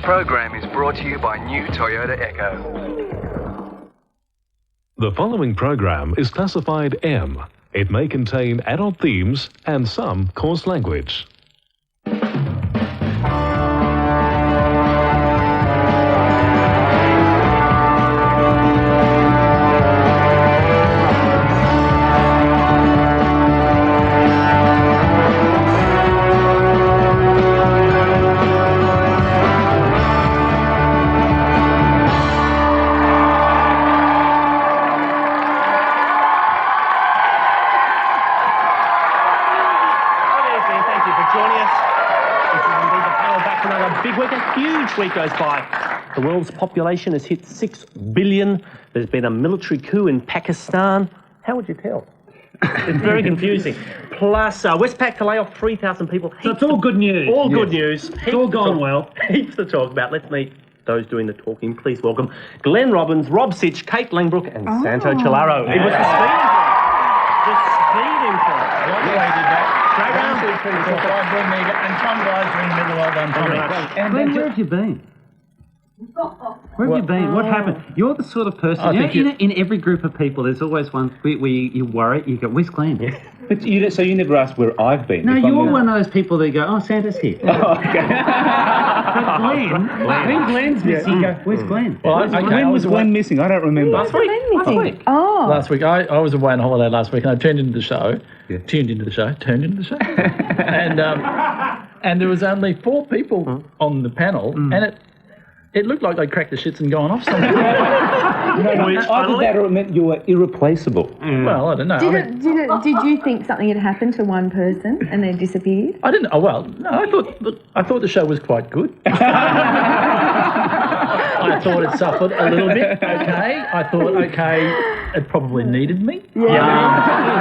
program is brought to you by new Toyota Echo. The following program is classified M. It may contain adult themes and some coarse language. Week goes by. The world's population has hit 6 billion. There's been a military coup in Pakistan. How would you tell? It's very confusing. Plus, Westpac to lay off 3,000 people. So it's all good news. All good news. It's all gone well. Heaps to talk about. Let's meet those doing the talking. Please welcome Glenn Robbins, Rob Sitch, Kate Langbrook and Santo Chilaro. It was the speed improv. Straight round. And Tom Gleisner in the middle. Well done, Tommy. And Glenn, where have you been? Where have you been? What happened? You're the sort of person, in every group of people, there's always one where you worry, you go, where's Glenn? Yeah. But you never asked where I've been. No, you're one of those people that go, oh, Santa's here. Oh, okay. But when Glenn's missing, you go, where's Glenn? Well, when was Glenn missing? I don't remember. Last week. Oh. Last week. I was away on holiday last week and I turned into the show. And there was only 4 people on the panel and it looked like they cracked the shits and gone off somewhere. Either that or it meant you were irreplaceable. Well, I don't know. Did you think something had happened to one person and they disappeared? I didn't. Oh well, no. I thought the show was quite good. I thought it suffered a little bit. Okay. I thought it probably needed me. Yeah.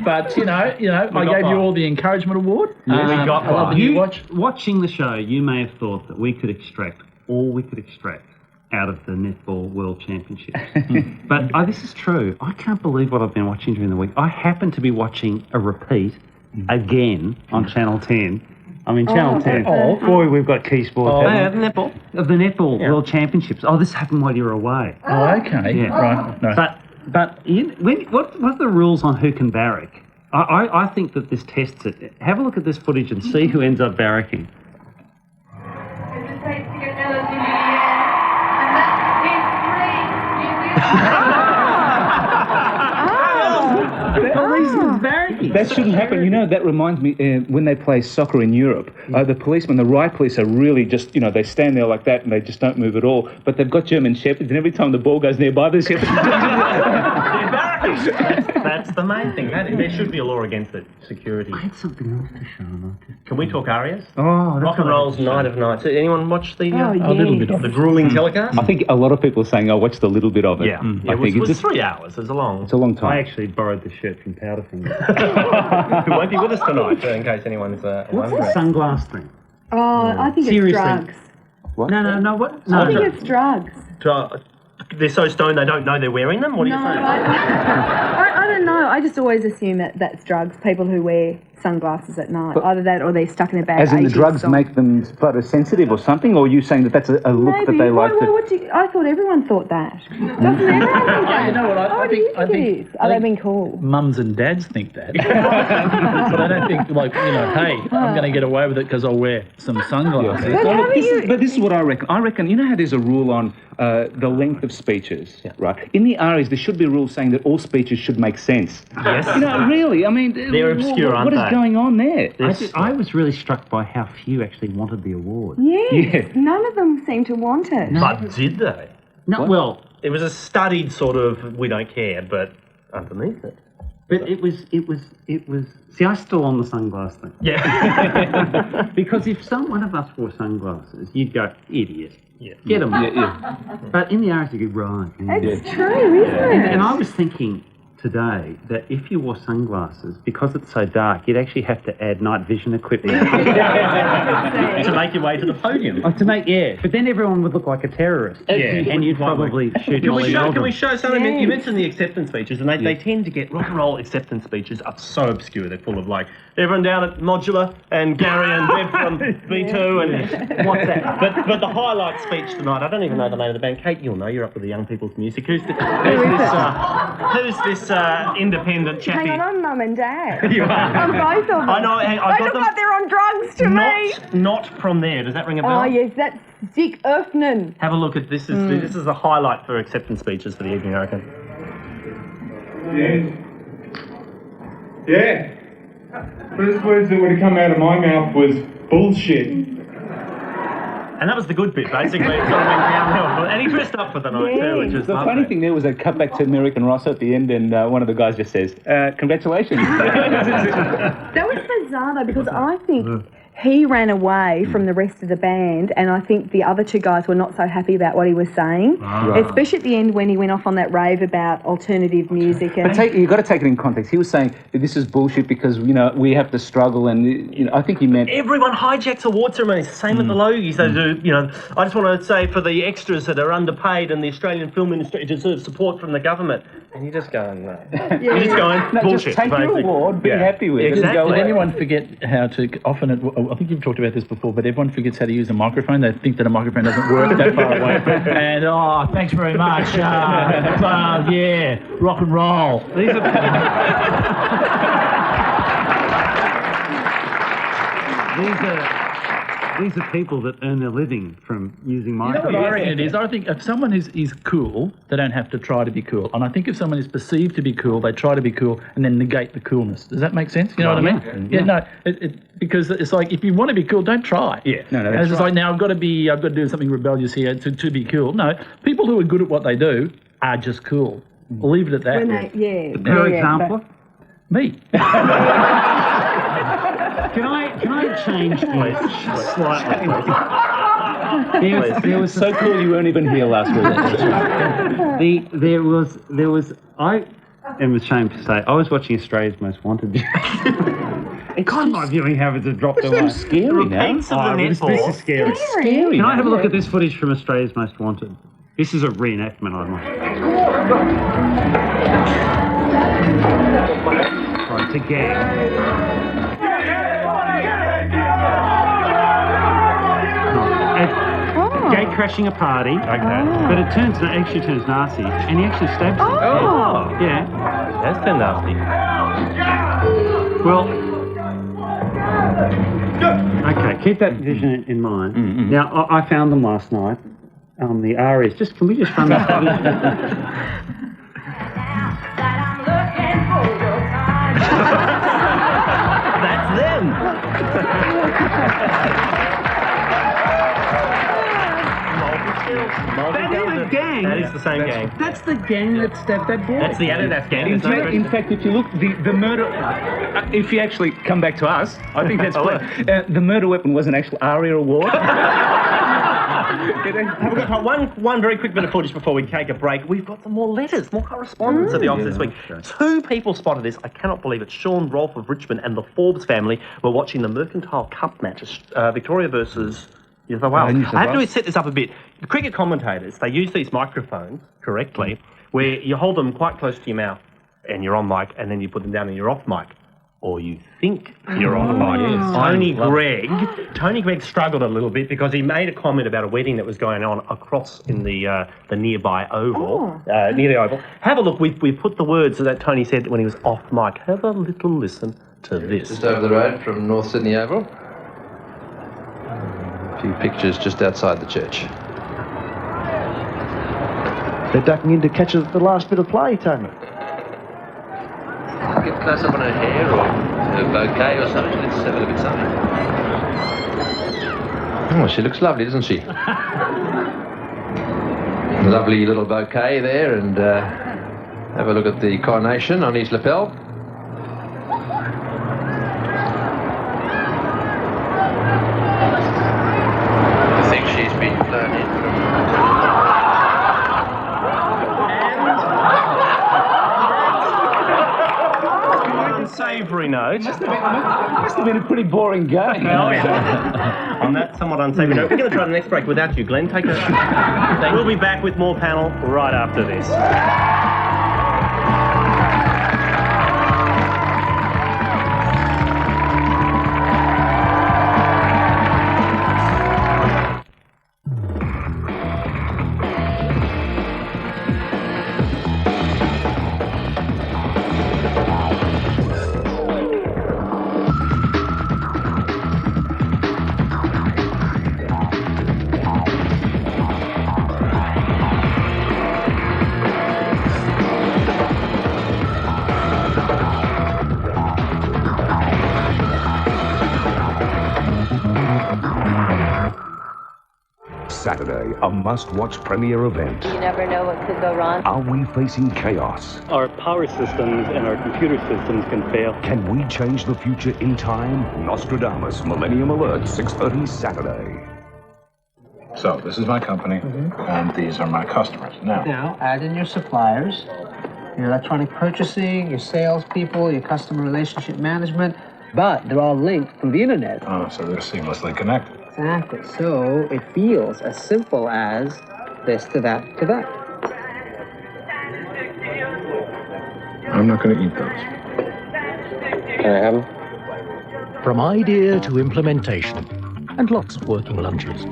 But you know, I gave you all the encouragement award. We got one. Watching the show, you may have thought that we could extract all we could extract out of the Netball World Championships. But this is true. I can't believe what I've been watching during the week. I happen to be watching a repeat again on Channel 10. I mean, Channel 10. Oh, boy, we've got Key Sport. Netball. Of the Netball World Championships. Oh, this happened while you were away. Oh, okay. Yeah. Right. No. But what are the rules on who can barrack? I think that this tests it. Have a look at this footage and see who ends up barracking. That shouldn't happen. You know, that reminds me when they play soccer in Europe, the policemen, the riot police are really just, they stand there like that and they just don't move at all. But they've got German Shepherds and every time the ball goes nearby, the Shepherds... That's the main thing. There should be a law against it. Security. I had something else to show. Can we talk arias? Oh, Rock and Roll's Night of Nights. Anyone watch the yes. A little bit of the grueling telecast? I think a lot of people are saying, I watched a little bit of it. Yeah. It was 3 hours. It's a long time. I actually borrowed the shirt from Powderfinger. Who won't be with us tonight, in case anyone's What's the sunglass thing? Oh, I think Seriously. it's drugs. What? No, what? No, I think it's drugs. They're so stoned they don't know they're wearing them? What are you saying? I don't know. I just always assume that that's drugs, people who wear sunglasses at night. Either that or they're stuck in a bag. As in the drugs make them photosensitive or something? Or are you saying that that's a look Maybe. that they like to... I thought everyone thought that. Doesn't everyone think that? You know what? I think it is. Are they being cool? Mums and dads think that. But I don't think, hey, I'm going to get away with it because I'll wear some sunglasses. But this is what I reckon. I reckon, you know how there's a rule on the length of speeches, right? In the RAs, there should be a rule saying that all speeches should make sense. Yes. Really, I mean... They're obscure, aren't they? What is going on there? I was really struck by how few actually wanted the award. Yes. None of them seem to want it. But did they? No, well... It was a studied sort of, we don't care, but underneath it. But it was... See, I still on the sunglass thing. Yeah. Because if one of us wore sunglasses, you'd go, idiot. Yeah. Get them. Yeah. But in the RS, you go, right. It's true, isn't it? And I was thinking today that if you wore sunglasses, because it's so dark, you'd actually have to add night vision equipment to make your way to the podium. But then everyone would look like a terrorist. Yeah. And you'd probably shoot Can Molly we show something? Yes. You mentioned the acceptance speeches, and they tend to get rock and roll acceptance speeches are so obscure. They're full of everyone down at Modular and Gary and Deb from B2 and what's that? But the highlight speech tonight, I don't even know the name of the band. Kate, you'll know, you're up with the young people's music. Who's this independent chappie? Hang on, I'm mum and dad. You are. I'm both of them. I know, I They got look them. like they're on drugs to me. Not from there. Does that ring a bell? Oh, yes, that's Dick Erfnan. Have a look at this. This is a highlight for acceptance speeches for the evening, I reckon. Yeah. First words that would have come out of my mouth was bullshit. And that was the good bit, basically. It sort of went downhill. And he dressed up for the night too, which is The lovely. funny thing there was a cut back to American Ross at the end, and one of the guys just says, congratulations. That was bizarre, though, because I think he ran away from the rest of the band, and I think the other two guys were not so happy about what he was saying, especially at the end when he went off on that rave about alternative music. And But you've got to take it in context. He was saying that this is bullshit because, we have to struggle, and, I think he meant... Everyone hijacks award ceremonies. The same at the Logies. They do, I just want to say for the extras that are underpaid and the Australian film industry deserves support from the and you're just going, no. You're just going, bullshit. Just take your basically. award, be happy with it. Exactly. and go Did away. anyone forget how to, often, I think you've talked about this before, but everyone forgets how to use a microphone. They think that a microphone doesn't work that far away. And, thanks very much. Yeah, rock and roll. These are people that earn their living from using You know microphones. what I reckon it is? I think if someone is cool, they don't have to try to be cool. And I think if someone is perceived to be cool, they try to be cool and then negate the coolness. Does that make sense? You know what I mean? Yeah, no. Because it's like, if you want to be cool, don't try. Yeah. No, And it's just like, now I've got to do something rebellious here to be cool. No, people who are good at what they do are just cool. We'll leave it at that. when they, For example, Me. can I change this slightly? There was So cool you weren't even here last week. there was I am ashamed to say I was watching Australia's Most Wanted. God, my viewing habits have dropped away. Scary now. Repeats of the This netball. is scary. Scary. Can I have a look at this footage from Australia's Most Wanted? This is a reenactment, I want. Right, it's a gang. Gate crashing a party, but it actually turns nasty, and he actually stabs him. Oh. Yeah. That's been nasty. Well, okay, keep that vision in mind. Now, I found them last night. The ARIAs. Can we just run that? That's them. That is the gang. That is the same gang. That's the gang that stabbed that boy. That's the Adidas gang. There's no In fact, if you look, the murder... if you actually come back to us, I think that's clear. The murder weapon was an actual ARIA award. One very quick bit of footage before we take a break. We've got some more letters, more correspondence at the office this week. 2 people spotted this. I cannot believe it. Sean Rolfe of Richmond and the Forbes family were watching the Mercantile Cup match, Victoria versus New South Wales. New South I have to Wales. set this up a bit. The cricket commentators, they use these microphones correctly, where you hold them quite close to your mouth and you're on mic, and then you put them down and you're off mic. Or you think you're on mic. Tony Gregg struggled a little bit because he made a comment about a wedding that was going on across in the nearby oval, near the oval. Have a look. We put the words that Tony said when he was off mic. Have a little listen to this. Just over the road from North Sydney Oval. A few pictures just outside the church. They're ducking in to catch the last bit of play, Tony. Get close up on her hair or her bouquet or something. Let's have a look at something. Oh, she looks lovely, doesn't she? Lovely little bouquet there, and have a look at the coronation on his lapel. I think she's been flown in from... Unsavoury note. Must have been a pretty boring game. Oh, yeah. On that somewhat unsavoury note, we're going to try the next break without you, Glenn. Take a... We'll be back with more panel right after this. Saturday, a must-watch premiere event. You never know what could go wrong. Are we facing chaos? Our power systems and our computer systems can fail. Can we change the future in time? Nostradamus, Millennium Alert, 6:30 Saturday. So, this is my company, and these are my customers. Now, add in your suppliers, your electronic purchasing, your salespeople, your customer relationship management, but they're all linked through the internet. Oh, so they're seamlessly connected. Exactly. So it feels as simple as this to that to that. I'm not going to eat those. Can I have them? From idea to implementation, and lots of working lunches.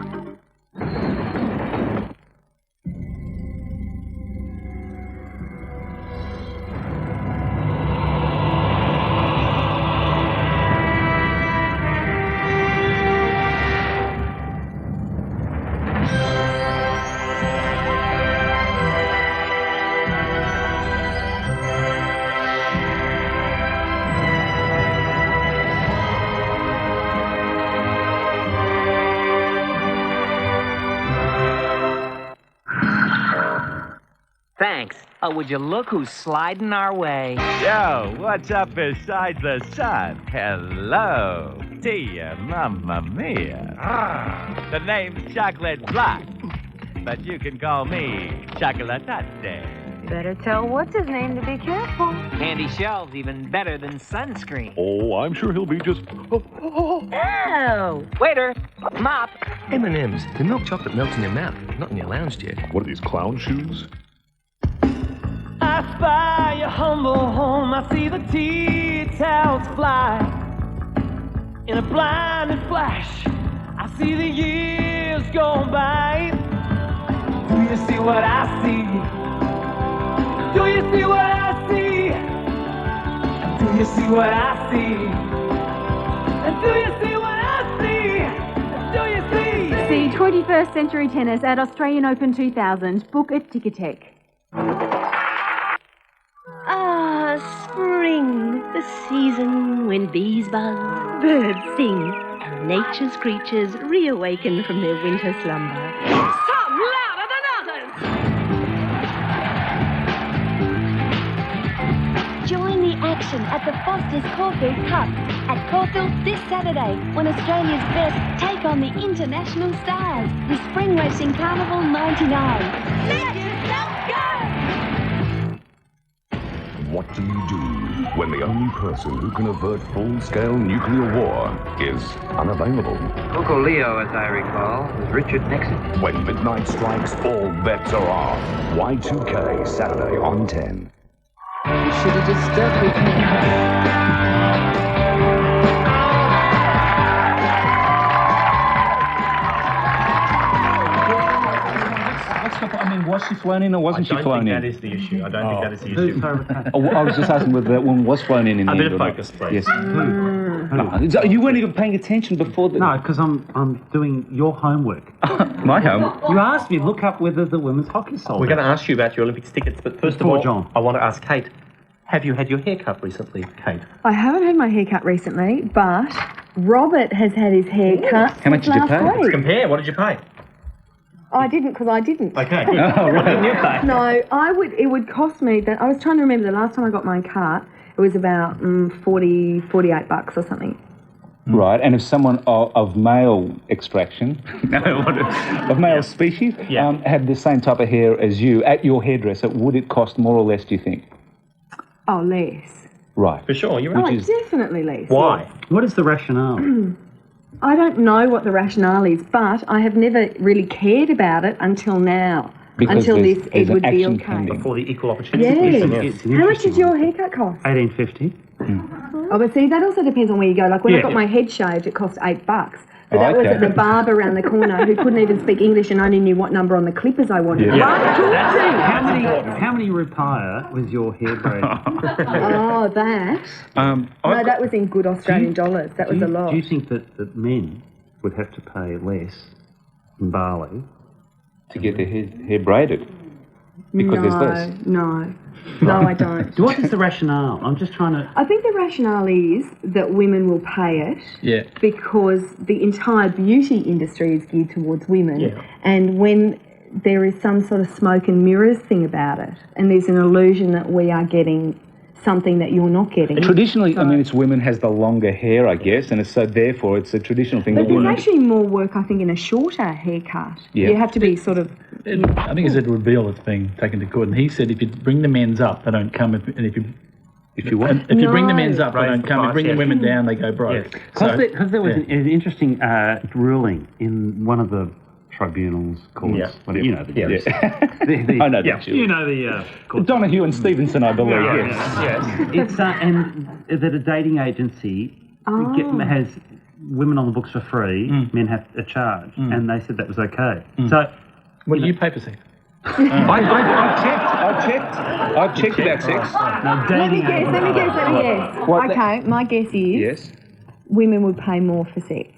Thanks. Oh, would you look who's sliding our way? Yo, what's up beside the sun? Hello. Tia, mamma mia. The name's Chocolate Black, but you can call me Chocolatate. Better tell what's his name to be careful. Candy shells even better than sunscreen. Oh, I'm sure he'll be just... Oh! Waiter! Mop! M&M's. The milk chocolate melts in your mouth, not in your lounge chair. What are these, clown shoes? I spy your humble home, I see the tea towels fly. In a blinding flash, I see the years go by. Do you see what I see? Do you see what I see? Do you see what I see? And do you see what I see? Do you see? See 21st Century Tennis at Australian Open 2000. Book at Ticketek. Ah, spring, the season when bees buzz, birds sing, and nature's creatures reawaken from their winter slumber. Some louder than others! Join the action at the Foster's Caulfield Cup at Caulfield this Saturday when Australia's best take on the international stars. The Spring Racing Carnival 99. Let yourself go! What do you do when the only person who can avert full-scale nuclear war is unavailable? Uncle Leo, as I recall, was Richard Nixon. When midnight strikes, all bets are off. Y2K, Saturday on 10. You should have just stuck with me. I mean, was she flown in or wasn't she flown in? I don't think that is the issue. I don't think that is the issue. I was just asking whether that woman was flown in A the bit end of or not. focus, please. Yes. You weren't even paying attention before the... No, because I'm doing your homework. My home? You asked me, look up whether the women's hockey sold We're out. going to ask you about your Olympics tickets, but first of Before all, John. I want to ask Kate, have you had your hair cut recently, Kate? I haven't had my hair cut recently, but Robert has had his hair cut How much did you last pay? week. Compare, what did you pay? I didn't, because I didn't. Okay, good. What didn't you pay? No, it would cost me, that. I was trying to remember the last time I got mine cut, it was about $48 or something. Right, and if someone of male extraction, of male species, had the same type of hair as you at your hairdresser, would it cost more or less, do you think? Oh, less. Right. For sure, you're Oh, right. definitely less. Why? What is the rationale? I don't know what the rationale is, but I have never really cared about it until now. Because until there's this, it an would be action okay. pending. For the equal opportunity. Yes. How much did your haircut cost? $18.50. Oh, but see, that also depends on where you go. Like when I Yeah, got yeah. my head shaved, it cost $8. But Oh, that was okay. at the barber around the corner who couldn't even speak English and only knew what number on the clippers I wanted. Yeah. How many rupia was your hair braid? Oh, that. No, that was in good Australian dollars. That was a lot. Do you think that men would have to pay less in Bali to get their hair braided? Because there's less. No, I don't. What is the rationale? I'm just trying to. I think the rationale is that women will pay it because the entire beauty industry is geared towards women. Yeah. And when there is some sort of smoke and mirrors thing about it, and there's an illusion that we are getting something that you're not getting. Traditionally, I mean, it's women has the longer hair, I guess, and so therefore it's a traditional thing But that there's women. actually more work, I think, in a shorter haircut. Yeah. You have to be sort of... I think it's Edward Beale that's being taken to court, and he said if you bring the men's up, they don't come. And if you want, if you bring the men's No. up, they don't come. If you bring the women down, they go broke. Because there was an interesting ruling in one of the tribunals, courts, whatever, you know the juice. I know the You know the courts. Donahue and Stevenson, I believe. Yes. It's and that a dating agency has women on the books for free, men have a charge, and they said that was okay. So, what do you pay for sex? I've checked about sex. Let me guess. Okay, my guess is women would pay more for sex.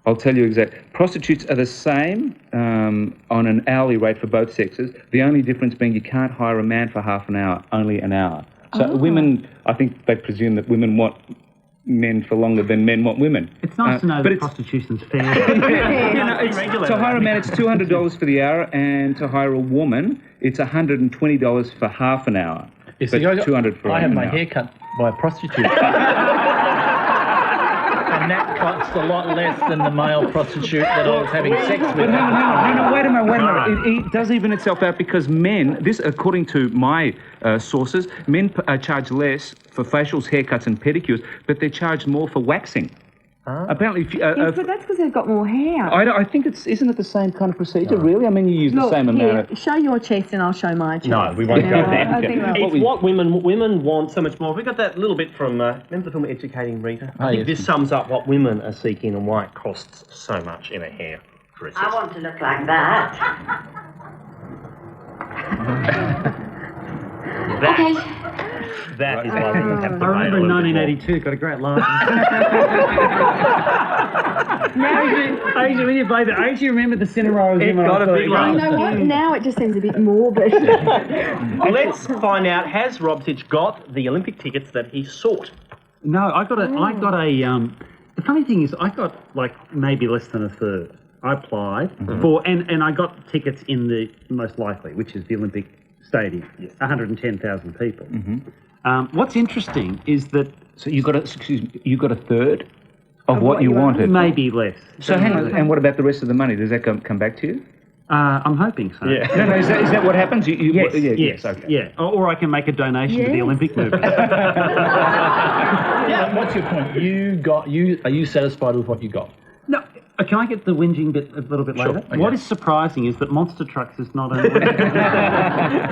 I'll tell you exactly. Prostitutes are the same on an hourly rate for both sexes. The only difference being you can't hire a man for half an hour, only an hour. So women, I think they presume that women want men for longer than men want women. It's nice to know that prostitution's fair. To hire a man, it's $200 for the hour, and to hire a woman, it's $120 for half an hour. You But see, $200 for I had an my hour. hair cut by a prostitute. And that cost a lot less than the male prostitute that I was having sex with. But no, wait a minute. It does even itself out because men, this according to my sources, men charge less for facials, haircuts and pedicures, but they charge more for waxing. Apparently, if you, Yes, but that's because they've got more hair. I think isn't it the same kind of procedure, really? I mean, you use the same amount of... Show your chest and I'll show my chest. No, we won't go there. I think It's what women want so much more. We got that little bit from, remember the film Educating Rita? I think this sums up what women are seeking and why it costs so much in a hair dress. I want to look like that. That is why women have to I pay a remember in little bit more. 1982, got a great laugh. When you played it, I actually remember the cinema I was in. It got a big laugh. You know what? Now it just seems a bit morbid. Let's find out, has Robsich got the Olympic tickets that he sought? No, I got a. The funny thing is, I got like maybe less than a third. I applied for, and I got tickets in the most likely, which is the Olympic Stadium, 110,000 people. What's interesting is that. So you got a third of what you wanted? Maybe less. So hang on, and what about the rest of the money? Does that come back to you? I'm hoping so. Yeah. No, is that what happens? Yes. Okay. Yeah. Or I can make a donation to the Olympic movement. What's your point? Are you satisfied with what you got? No. Can I get the whinging bit a little bit later? Okay. What is surprising is that Monster Trucks is not an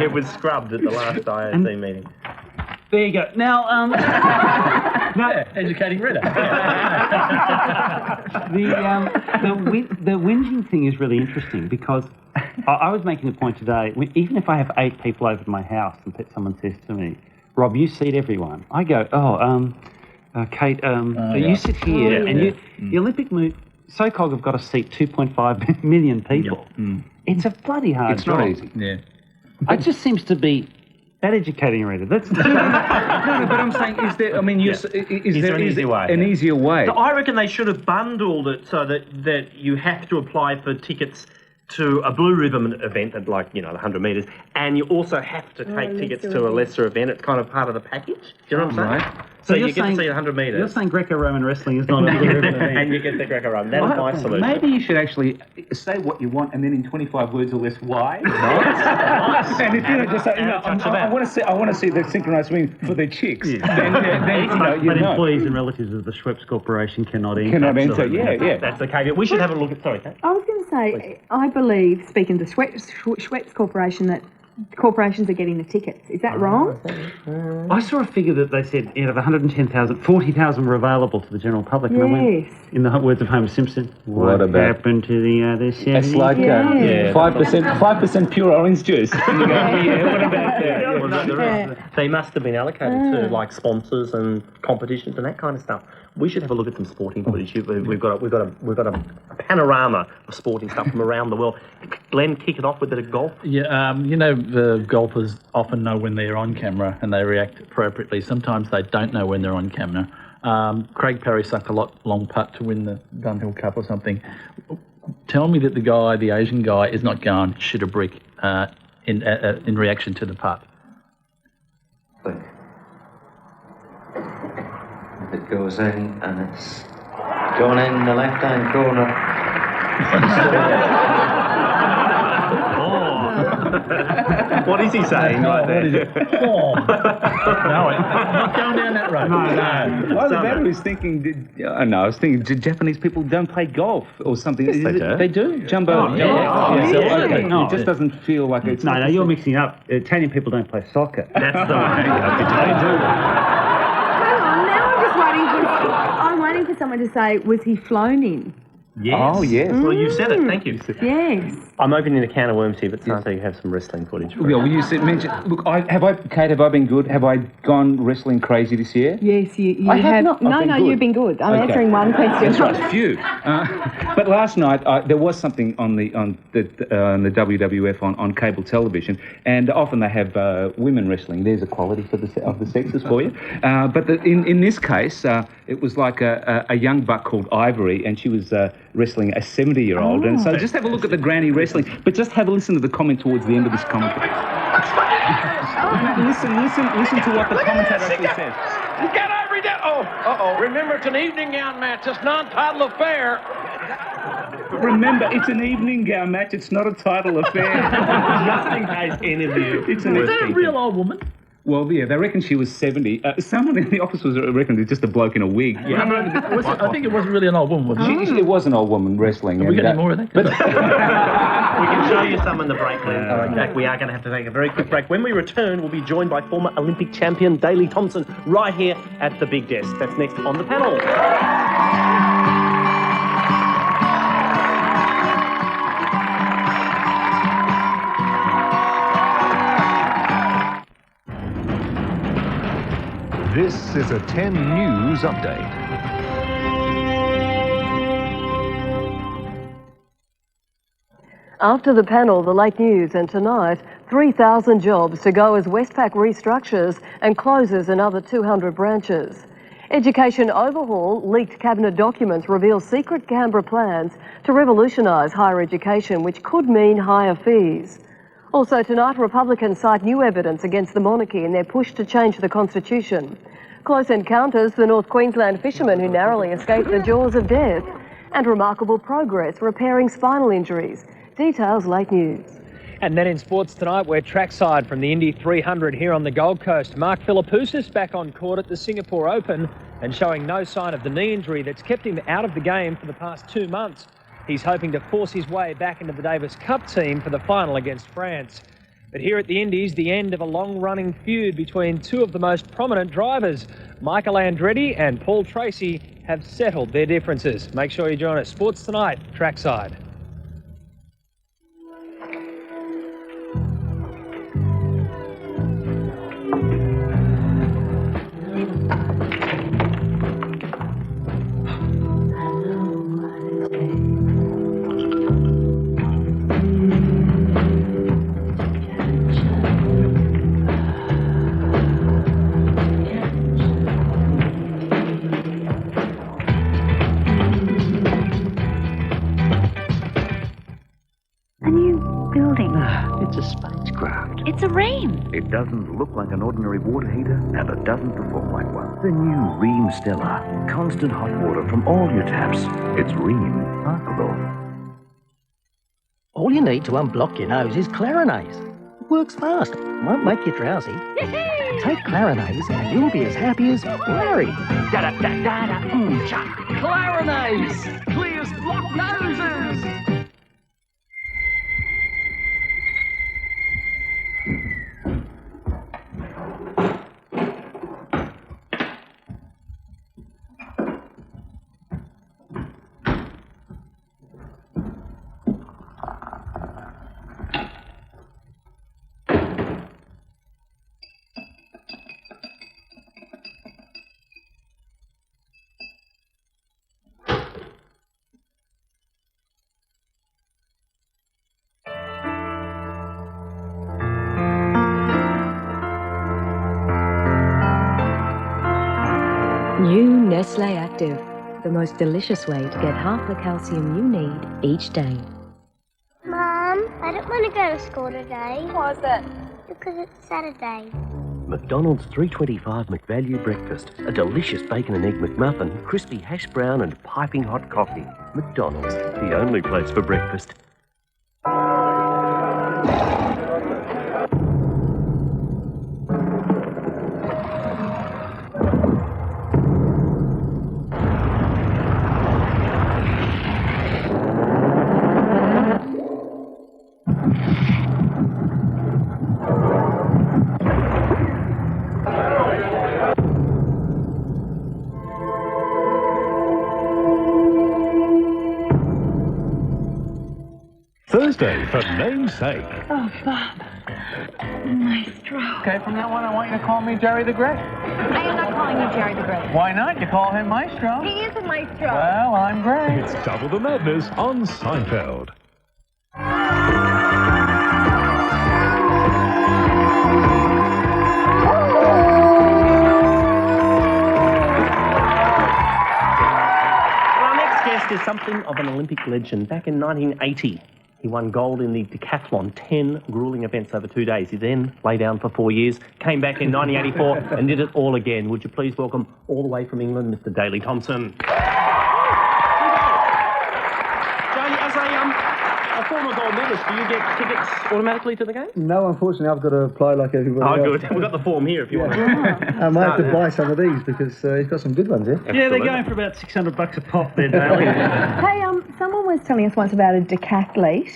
It was scrubbed at the last IOC meeting. There you go. Now, Educating Rita. The whinging thing is really interesting because I was making the point today, even if I have 8 people over to my house and someone says to me, Rob, you seat everyone. I go, Kate, you sit here and the Olympic SOCOG have got to seat 2.5 million people. It's a bloody hard job. It's not easy. Yeah. It just seems to be that educating reader. That's No, but I'm saying, is there? I mean, is there an easier way? An easier way? So I reckon they should have bundled it so that you have to apply for tickets to a Blue Ribbon event at the 100 metres, and you also have to take tickets to a lesser event. It's kind of part of the package. Do you know what I'm saying? So you get to see 100 metres. You're saying Greco-Roman wrestling is not a Blue Ribbon event. And you get the Greco-Roman. That's my solution. Maybe you should actually say what you want, and then in 25 words or less, why. And if you just say, I want to see the synchronised swing for the chicks. But employees and relatives of the Schweppes Corporation cannot enter. Yeah. That's the caveat. We should have a look at. Sorry, Kate. I was going to say, I believe, speaking to Schweppes Corporation, that corporations are getting the tickets. Is that wrong? I saw a figure that they said out of 110,000, 40,000 were available to the general public. And I went, in the words of Homer Simpson, what happened to the other 70? It's like 5% pure orange juice. And you go, what about that? They must have been allocated to sponsors and competitions and that kind of stuff. We should have a look at some sporting footage. We've got a panorama of sporting stuff from around the world. Glenn, kick it off with a bit of golf. Yeah, the golfers often know when they're on camera and they react appropriately. Sometimes they don't know when they're on camera. Craig Parry sucked a long putt to win the Dunhill Cup or something. Tell me that the Asian guy, is not going shit a brick in reaction to the putt. If it goes in and it's going in the left-hand corner. What is he saying right there? What is it? Oh. No, I'm not going down that road. No. Either that or he's thinking, I was thinking Japanese people don't play golf or something. Yes, they do. They do? Jumbo. Oh, yeah. So, Yeah. okay. No, it just doesn't feel like it's... No, you're mixing up. Italian people don't play soccer. That's the way. Hang on, now I'm waiting for someone to say, was he flown in? Yes. Oh, yes. Well, you said it. Thank you. Yes. I'm opening a can of worms here, but Santa, you have some wrestling footage. Yeah, well, you mentioned... Look, Kate, have I been good? Have I gone wrestling crazy this year? Yes, you I have not. I've been good. You've been good. I'm Okay. answering one question. That's right, phew. But last night there was something on the WWF on cable television, and often they have women wrestling. There's equality of the sexes for you. But in this case, it was like a young buck called Ivory, and she was wrestling a 70-year-old. And so just have a look at the granny wrestling, but just have a listen to the comment towards the end of this commentary. Listen to what the commentator actually says. Get Ivory down. Oh, remember, it's an evening gown match. It's non-title affair. Remember, it's an evening gown match. It's not a title affair. Just in case any of you... Is that a real old woman? Well, yeah, they reckon she was 70. Someone in the office was reckoned it's just a bloke in a wig. Yeah. I think it wasn't really an old woman, was it? It was an old woman wrestling. Have we got any more of that? We can show you some in the break, Len. Jack, we are going to have to take a very quick break. When we return, we'll be joined by former Olympic champion Daley Thompson right here at the big desk. That's next on the panel. This is a 10 News Update. After the panel, the late news, and tonight, 3,000 jobs to go as Westpac restructures and closes another 200 branches. Education overhaul, leaked cabinet documents reveal secret Canberra plans to revolutionise higher education, which could mean higher fees. Also tonight, Republicans cite new evidence against the monarchy in their push to change the constitution. Close encounters, the North Queensland fisherman who narrowly escaped the jaws of death, and remarkable progress repairing spinal injuries. Details late news. And then in sports tonight, we're trackside from the Indy 300 here on the Gold Coast. Mark Philippoussis back on court at the Singapore Open and showing no sign of the knee injury that's kept him out of the game for the past 2 months. He's hoping to force his way back into the Davis Cup team for the final against France. But here at the Indies, the end of a long-running feud between two of the most prominent drivers. Michael Andretti and Paul Tracy have settled their differences. Make sure you join us. Sports Tonight, trackside. It's a spacecraft. It's a Ream. It doesn't look like an ordinary water heater, and it doesn't perform like one. The new Ream Stella. Constant hot water from all your taps. It's Ream Remarkable. All you need to unblock your nose is Clarinase. It works fast, won't make you drowsy. Take Clarinase and you'll be as happy as Larry. Clarinase clears blocked noses. Nestle Active, the most delicious way to get half the calcium you need each day. Mum, I don't want to go to school today. Why is that? Because it's Saturday. McDonald's 3.25 McValue breakfast. A delicious bacon and egg McMuffin, crispy hash brown and piping hot coffee. McDonald's, the only place for breakfast. Thursday for namesake. Oh, Bob. Maestro. Okay, from now on, I want you to call me Jerry the Great. I am not calling you Jerry the Great. Why not? You call him Maestro. He is a maestro. Well, I'm great. It's Double the Madness on Seinfeld. Our next guest is something of an Olympic legend. Back in 1980, he won gold in the decathlon, 10 grueling events over 2 days. He then lay down for 4 years, came back in 1984 and did it all again. Would you please welcome all the way from England, Mr. Daley Thompson. Jody, as a former gold medalist, do you get tickets automatically to the game? No, unfortunately, I've got to apply like everybody else. Oh, good. We've got the form here if you want. I might have to buy some of these because he's got some good ones here. Yeah, they're going for about $600 a pop there, Daley. Hey, someone was telling us once about a decathlete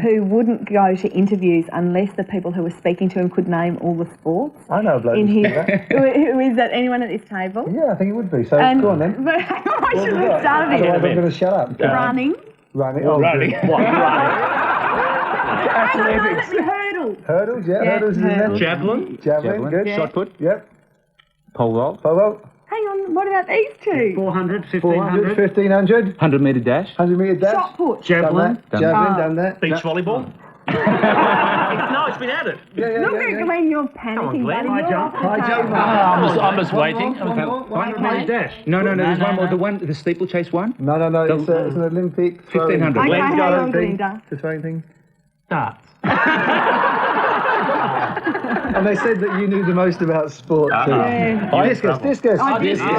who wouldn't go to interviews unless the people who were speaking to him could name all the sports. I know a bloke In who's his, do that. who is that? Anyone at this table? Yeah, I think it would be. So And- go on then. But I should have started it. Otherwise I'm going to shut up. Running. Running. Well, Oh, running. good. What? Athletics. Hurdles. Hurdles, yeah. Hurdles is in there. Javelin. Javelin, good. Yeah. Shot put. Yep. Pole vault. Pole vault. Hang on, what about these two? 400, 400, 1500. 1500. 100-metre dash. 100-metre dash. Shot put. Javelin. Done that. Javelin, done that. Beach volleyball. It's been added. Yeah, Look at Glenn, you're panicking, Glenn. buddy. High You're jump. off the High jump. table. I'm just waiting. 100-metre dash. No, there's one more. no. The steeplechase one. No, it's an Olympic throwing. 1500. Okay, Glenn's hang got on, anything? Glinda. The throwing thing. Darts. And they said that you knew the most about sport too. Yeah. Discus. Oh, discus.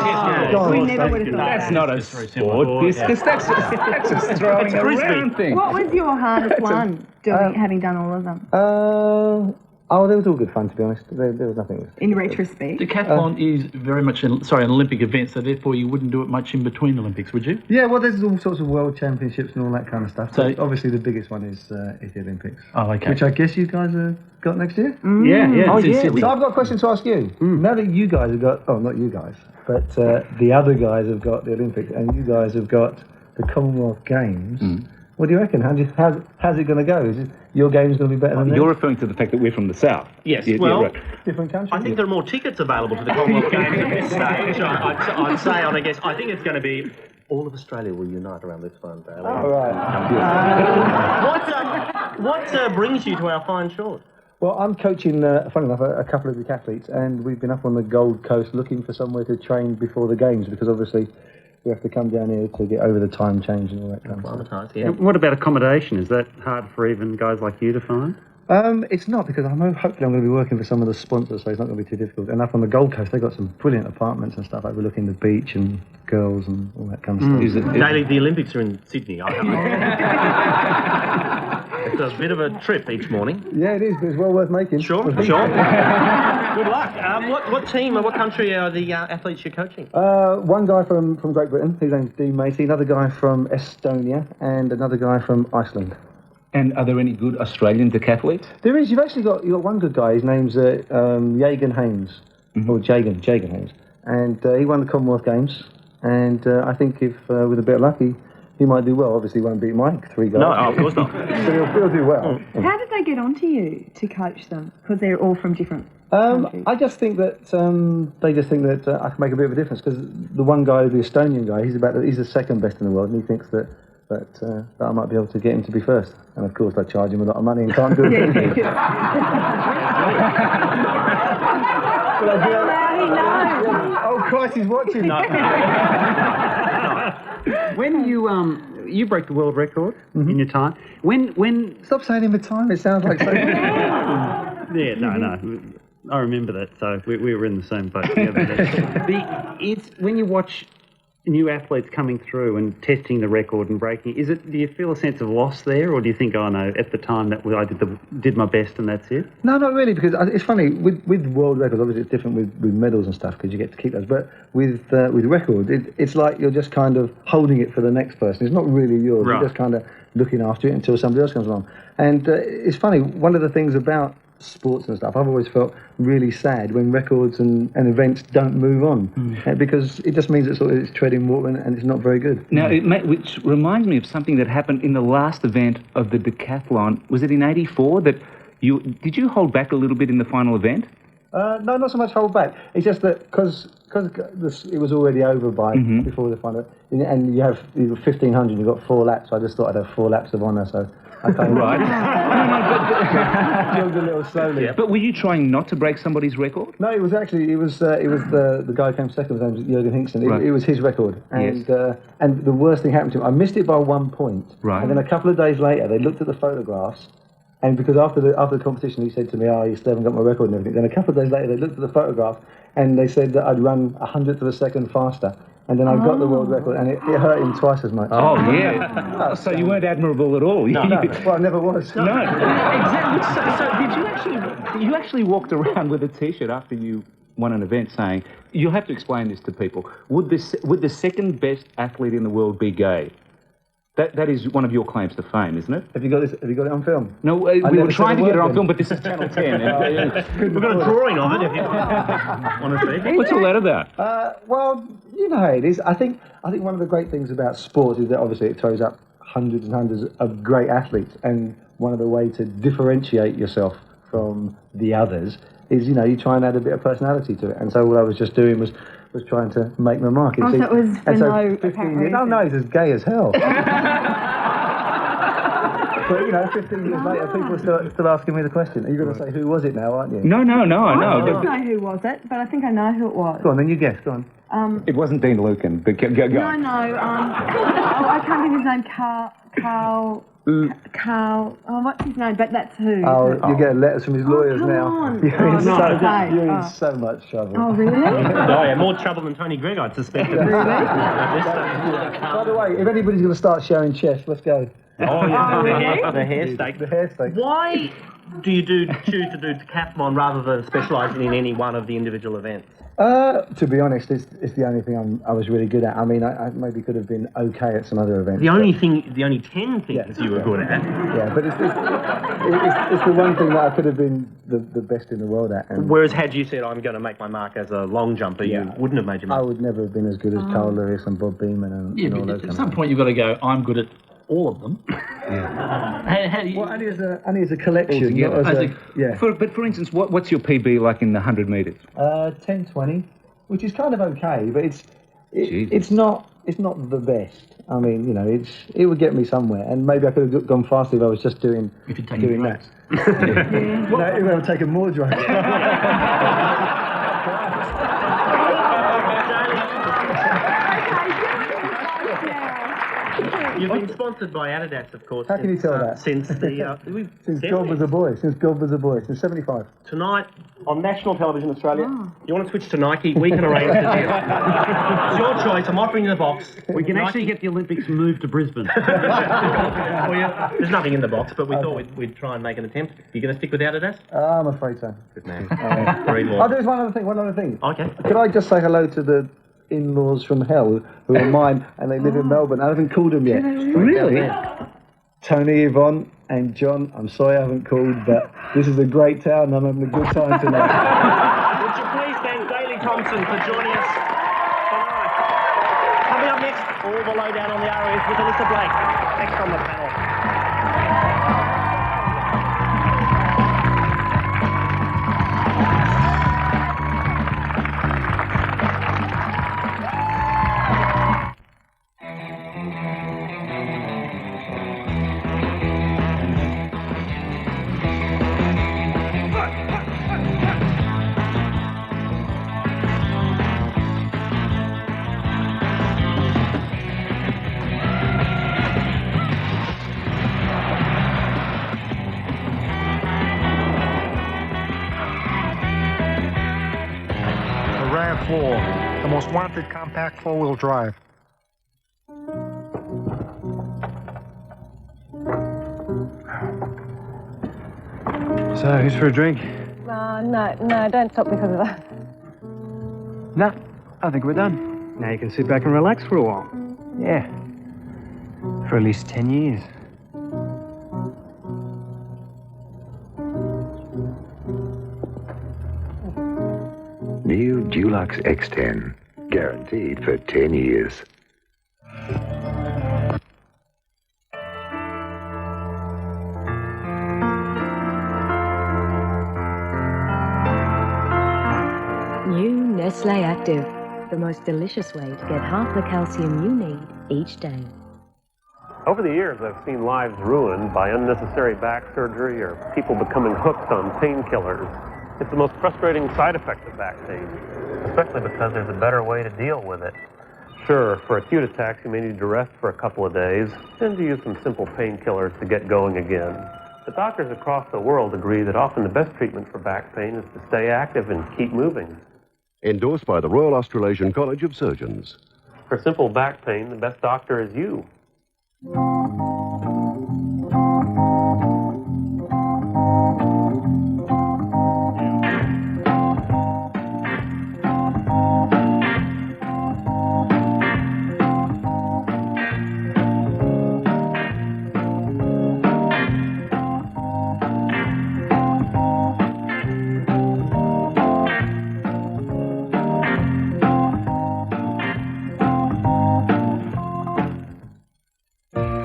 Go on. We never would have thought That's that. not a sport. Discus. That's just throwing It's frisbee. around thing. What was your hardest one, having done all of them? They was all good fun, to be honest. There was nothing. In retrospect. Decathlon is very much an Olympic event, so therefore you wouldn't do it much in between Olympics, would you? Yeah, well, there's all sorts of world championships and all that kind of stuff. So- So obviously the biggest one is the Olympics. Oh, okay. Which I guess you guys have got next year? Yeah. Oh, it's in yeah. Sydney. So I've got a question to ask you. Now that you guys have got, not you guys, but the other guys have got the Olympics and you guys have got the Commonwealth Games, what do you reckon? How's it going to go? Is your game's going to be better than You're theirs? referring to the fact that we're from the south. Yes, Yeah, well, right. Different countries? I think there are more tickets available to the Commonwealth Games at this stage. I'd say, I guess, I think it's going to be all of Australia will unite around this one, Daley. Oh, right. What brings you to our fine shores? Well, I'm coaching, funny enough, a couple of decathletes, and we've been up on the Gold Coast looking for somewhere to train before the games, because obviously we have to come down here to get over the time change and all that kind of stuff. What about accommodation? Is that hard for even guys like you to find? It's not, because hopefully I'm going to be working for some of the sponsors, so it's not going to be too difficult. And up on the Gold Coast, they've got some brilliant apartments and stuff overlooking the beach and girls and all that kind of stuff. Daley, the Olympics are in Sydney. It's a bit of a trip each morning. Yeah, it is, but it's well worth making. Sure. Good luck. What team or what country are the athletes you're coaching? One guy from Great Britain, his name's Dean Macy, another guy from Estonia, and another guy from Iceland. And are there any good Australian decathletes? There is. You've got one good guy. His name's Jagan Haynes, or Jagan Haynes, and he won the Commonwealth Games. And I think if with a bit of luck, he might do well. Obviously, he won't beat Mike 3 goals. No, of course not. But he'll do well. How did they get onto you to coach them? Because they're all from different countries. I just think that they just think that I can make a bit of a difference, because the one guy, the Estonian guy, he's the second best in the world, and he thinks that I might be able to get him to be first. And of course, I charge him a lot of money and can't do it. Oh, Christ, he's watching. When you broke the world record in your time. When Stop saying in the time. It sounds like so. yeah, no. I remember that. So we were in the same boat together. It's when you watch new athletes coming through and testing the record and breaking. Do you feel a sense of loss there, or do you think, oh no, at the time that I did my best and that's it? No, not really, because it's funny with world records. Obviously, it's different with medals and stuff because you get to keep those. But with records, it's like you're just kind of holding it for the next person. It's not really yours. Right. You're just kind of looking after it until somebody else comes along. And it's funny. One of the things about sports and stuff, I've always felt really sad when records and events don't move on because it just means it's treading water and it's not very good. Now, which reminds me of something that happened in the last event of the decathlon. Was it in '84 that did you hold back a little bit in the final event? No, not so much hold back. It's just that because it was already over by before the final, and you have 1,500, you've got 4 laps. So I just thought I'd have 4 laps of honour. So I kind of jogged a little slowly. Yeah. But were you trying not to break somebody's record? No, it was the guy who came second. His name was Jürgen Hinkson. Right. It was his record, and the worst thing happened to him. I missed it by 1 point, right. And then a couple of days later, they looked at the photographs. And because after the competition, he said to me, "Oh, you still haven't got my record and everything." Then a couple of days later, they looked at the photograph and they said that I'd run 100th of a second faster. And then I got the world record, and it hurt him twice as much. Oh, yeah. So you weren't admirable at all. No, well, I never was. No. Exactly. So did you actually walked around with a T-shirt after you won an event saying, you'll have to explain this to people, would the second best athlete in the world be gay? That is one of your claims to fame, isn't it? Have you got this? Have you got it on film? No, we were trying to get it on film, but this is Channel 10. We've got a drawing of it, if you want to see. What's all that about? Well, you know how it is. I think one of the great things about sports is that obviously it throws up hundreds and hundreds of great athletes, and one of the ways to differentiate yourself from the others is, you try and add a bit of personality to it. And so what I was just doing was trying to make my mark. Oh, so it was for no apparent reason. No, he's as gay as hell. But 15 years later, people are still asking me the question. Are you going to say who was it now, aren't you? No, I know. I don't know who was it, but I think I know who it was. Go on, then you guess. Go on. It wasn't Dean Lucan, but go. No. I can't think of his name. Carl. Oh, what's his name? But that's who. Oh, you're getting letters from his lawyers come now. on. You're in so much trouble. Oh, really? Oh, yeah, more trouble than Tony Gregg, I'd suspect. Really? By the way, if anybody's going to start showing chest, let's go. Oh, yeah. The hair steak. The hair steak. Why do you choose to do decathlon rather than specialising in any one of the individual events? To be honest, it's the only thing I was really good at. I mean, I maybe could have been okay at some other events. The only 10 things you were good at. Yeah, but it's the one thing that I could have been the best in the world at. And whereas had you said, I'm going to make my mark as a long jumper, you wouldn't have made your mark. I would never have been as good as Carl Lewis and Bob Beamon and all those. At some point, you've got to go, I'm good at all of them. Only as a collection. Not as But for instance, what's your PB like in the 100 metres? 10:20, which is kind of okay, but it's not the best. I mean, it would get me somewhere, and maybe I could have gone faster if I was just doing that. No, it would have taken more drugs. You've been sponsored by Adidas, of course. How can you tell that? Since God was a boy. Since God was a boy. Since 75. Tonight, on national television Australia, you want to switch to Nike, we can arrange the deal. It's your choice. I'm offering you the box. We can actually get the Olympics moved to Brisbane. There's nothing in the box, but we thought we'd try and make an attempt. You going to stick with Adidas? I'm afraid so. Good man. There's one other thing. Okay. Could I just say hello to the in-laws from hell who are mine, and they live in Melbourne? I haven't called them yet. Really? Tony, Yvonne and John, I'm sorry I haven't called, but this is a great town and I'm having a good time tonight. Would you please thank Daley Thompson for joining us tonight? Coming up next, all the lowdown on the RAF with Alyssa Blake, next on the panel. 4, the most wanted compact four-wheel drive. So, who's for a drink? No, don't stop because of that. Nah, I think we're done. Now you can sit back and relax for a while. Yeah. For at least 10 years. New Dulux X10, guaranteed for 10 years. New Nestle Active, the most delicious way to get half the calcium you need each day. Over the years, I've seen lives ruined by unnecessary back surgery or people becoming hooked on painkillers. It's the most frustrating side effect of back pain, especially because there's a better way to deal with it. Sure, for acute attacks, you may need to rest for a couple of days and to use some simple painkillers to get going again. But doctors across the world agree that often the best treatment for back pain is to stay active and keep moving. Endorsed by the Royal Australasian College of Surgeons. For simple back pain, the best doctor is you.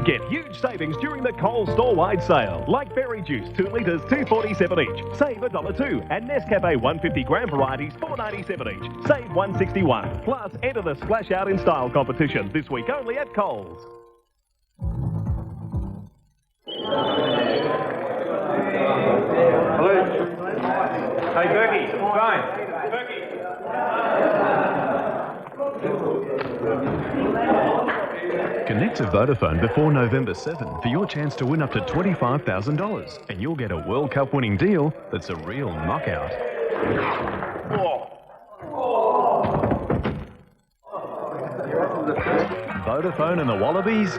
Get huge savings during the Coles store-wide sale. Like berry juice, 2 litres, $2.47 each. Save $1.02. And Nescafe 150-gram varieties, $4.97 each. Save $1.61. Plus, enter the Splash Out in Style competition this week only at Coles. Hello. Hey, Berkey, phone. Connect to Vodafone before November 7 for your chance to win up to $25,000. And you'll get a World Cup winning deal that's a real knockout. Vodafone and the Wallabies?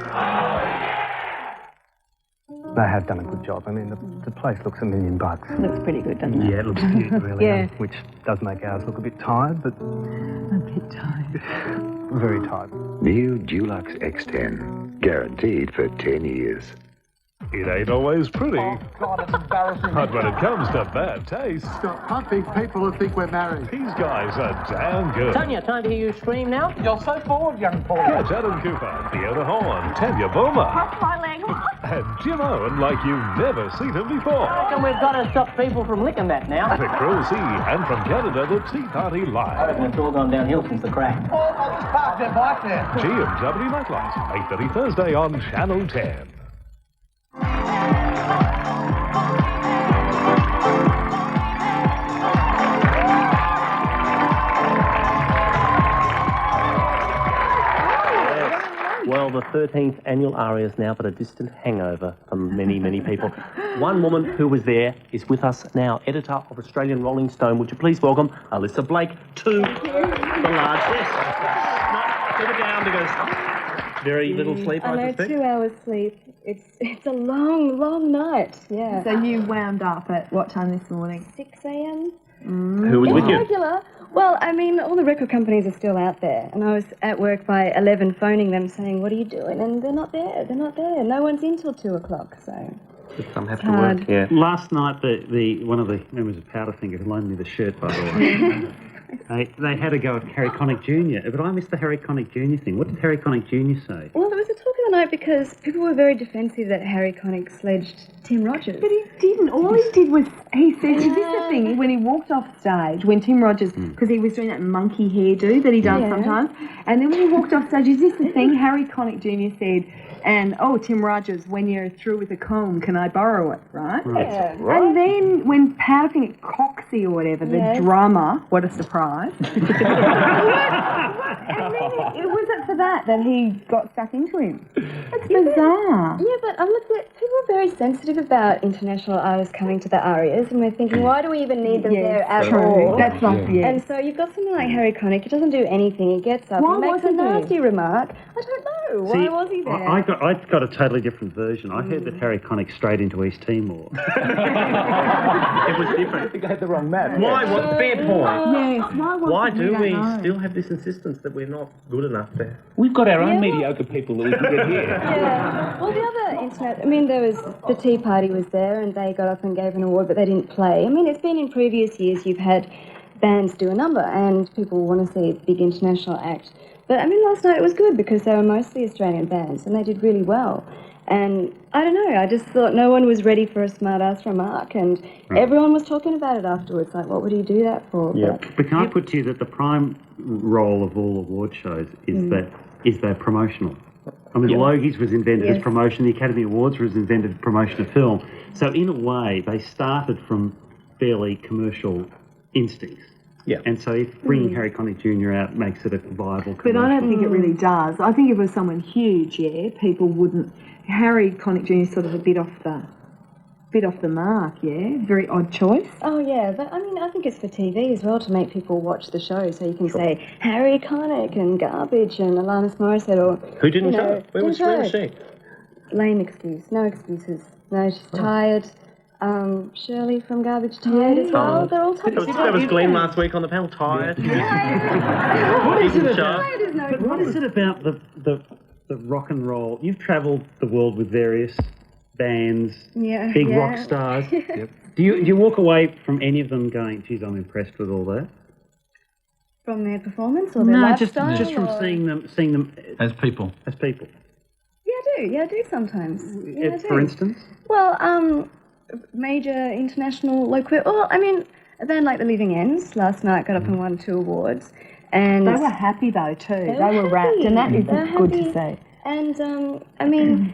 They have done a good job. I mean, the place looks $1 million. Looks pretty good, doesn't it? Yeah, it looks cute, really. Yeah. Which does make ours look a bit tired, but A bit tired. very tired. New Dulux X10, guaranteed for 10 years. It ain't always pretty. God, it's embarrassing. But when it comes to bad taste, Stop pumping people who think we're married. these guys are damn good. Tanya, time to hear you scream now. You're so forward, young Paul. Catch Adam Cooper, Fiona Horn, Tanya Boomer, My leg. and Jim Owen like you've never seen him before. I reckon we've got to stop people from licking that now. The Cruel Sea, and from Canada, the Tea Party I Live. reckon it's all gone downhill since the crack. Oh, I just parked their bike there. GMW Nightlight, 8:30 Thursday on Channel 10. Well, the 13th annual ARIA is now but a distant hangover for many, many people. One woman who was there is with us now, editor of Australian Rolling Stone. Would you please welcome Alyssa Blake to the large desk. Put it down because very little sleep, I know, suspect. 2 hours sleep. It's a long, long night. Yeah. So you wound up at what time this morning? 6 a.m. Who was with you? Regular. Well, I mean, all the record companies are still out there, and I was at work by 11 phoning them saying, what are you doing? And they're not there. They're not there. No one's in till 2 o'clock, so... Some have It's to work, hard. yeah. Last night, the one of the members of Powderfinger who loaned me the shirt, by the way, they had a go at Harry Connick Jr., but I missed the Harry Connick Jr. thing. What did Harry Connick Jr. say? Well, there was a talk of the night because people were very defensive that Harry Connick sledged Tim Rogers. But he didn't. All he did was, he said, is this the thing, when he walked off stage, when Tim Rogers, because he was doing that monkey hairdo that he does Yeah. sometimes, and then when he walked off stage, is this the thing, Harry Connick Jr. said, and, oh, Tim Rogers, when you're through with the comb, can I borrow it, right? Yeah. And then when Powderfinger Coxie or whatever, the Yes. drummer, what a surprise. And then it was at for that he got stuck into him. It's bizarre. Yeah, but look, people are very sensitive about international artists coming to the Arias, and we're thinking, why do we even need them there at all? That's like, And so you've got something like Harry Connick, he doesn't do anything, he gets up, Why he makes a wasn't he? nasty remark. I don't know, why was he there? I got a totally different version. I heard that Harry Connick straight into East Timor. It was different. They had the wrong map. Why? What? Fair point. Yes. Why do we still have this insistence that we're not good enough there? We've got our own mediocre people that we can get here. Yeah. Well, the other internet, I mean, there was the Tea Party was there, and they got up and gave an award, but they didn't play. I mean, it's been in previous years. You've had bands do a number, and people want to see a big international act. But I mean, last night it was good because they were mostly Australian bands, and they did really well. And I don't know, I just thought no one was ready for a smart-ass remark, and everyone was talking about it afterwards, like, what would you do that for? Yeah. But can I put to you that the prime role of all award shows is that they're promotional. I mean, the Logies was invented as promotion, the Academy Awards was invented as promotion of film. So in a way, they started from fairly commercial instincts. Yeah. And so if bringing Harry Connick Jr. out makes it a viable commercial. But I don't think it really does. I think if it was someone huge, people wouldn't. Harry Connick Jr. is sort of a bit off the mark, Very odd choice. Oh, yeah, but I mean, I think it's for TV as well to make people watch the show, so you can say Harry Connick and Garbage and Alanis Morissette or... Who didn't show? Where was she? Lame excuse. No excuses. No, she's tired. Shirley from Garbage tired as well. They're all tired. That was Glenn last week on the panel, tired. What is it about the rock and roll? You've travelled the world with various bands, big rock stars. Do you walk away from any of them going, geez, I'm impressed with all that? From their performance or their lifestyle? just from seeing them as people. Yeah, I do sometimes. Yeah, I do. For instance? Well, major international local... Well, I mean, a band like The Living Ends last night got up and won 2 awards. And they were happy though too. They were wrapped, and that is good to see. And I mean,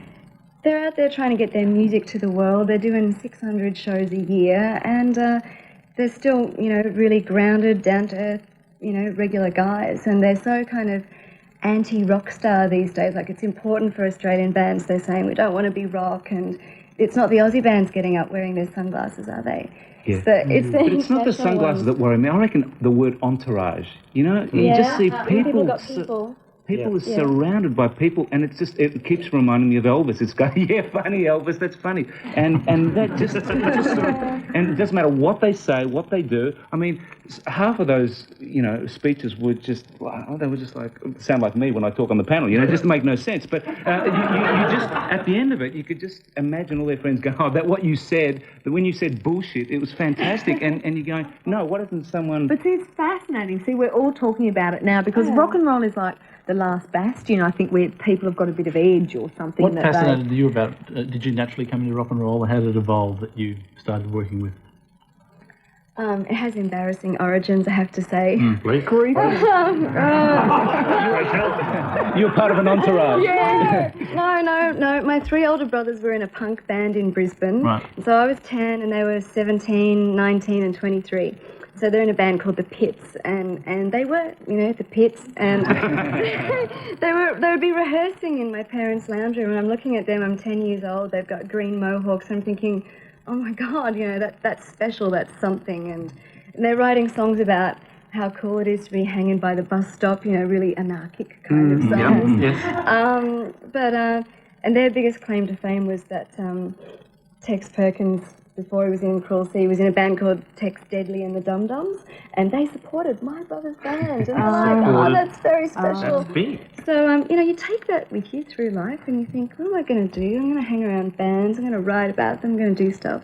they're out there trying to get their music to the world. They're doing 600 shows a year, and they're still, really grounded, down to earth, regular guys. And they're so kind of anti-rock star these days. Like, it's important for Australian bands. They're saying we don't want to be rock, and it's not the Aussie bands getting up wearing their sunglasses, are they? Yeah. But it's not the sunglasses that worry me. I reckon the word entourage. You just see people are surrounded by people, and it keeps reminding me of Elvis. It's going, funny Elvis, that's funny, and that just and it doesn't matter what they say, what they do. I mean, half of those speeches were just they were just like sound like me when I talk on the panel. Just make no sense. But you just at the end of it, you could just imagine all their friends going, that what you said, that when you said bullshit, it was fantastic, and you're going, no, what isn't someone? But see, it's fascinating. See, we're all talking about it now because rock and roll is like the last bastion, I think, where people have got a bit of edge or something. What fascinated you about, did you naturally come into rock and roll, or how did it evolve that you started working with? It has embarrassing origins, I have to say. Please. You're part of an entourage. Yeah. No. My 3 older brothers were in a punk band in Brisbane. Right. So I was 10 and they were 17, 19 and 23. So they're in a band called The Pits, and they were, The Pits, and they would be rehearsing in my parents' lounge room, and I'm looking at them, I'm 10 years old, they've got green mohawks, and I'm thinking, oh my God, that's special, that's something, and they're writing songs about how cool it is to be hanging by the bus stop, really anarchic kind of songs. And their biggest claim to fame was that Tex Perkins, before he was in Cruel Sea, he was in a band called Tex Deadly and the Dum Dums, and they supported my brother's band, and they're like, that's very special. That's big. So, you take that with you through life, and you think, what am I going to do? I'm going to hang around bands, I'm going to write about them, I'm going to do stuff.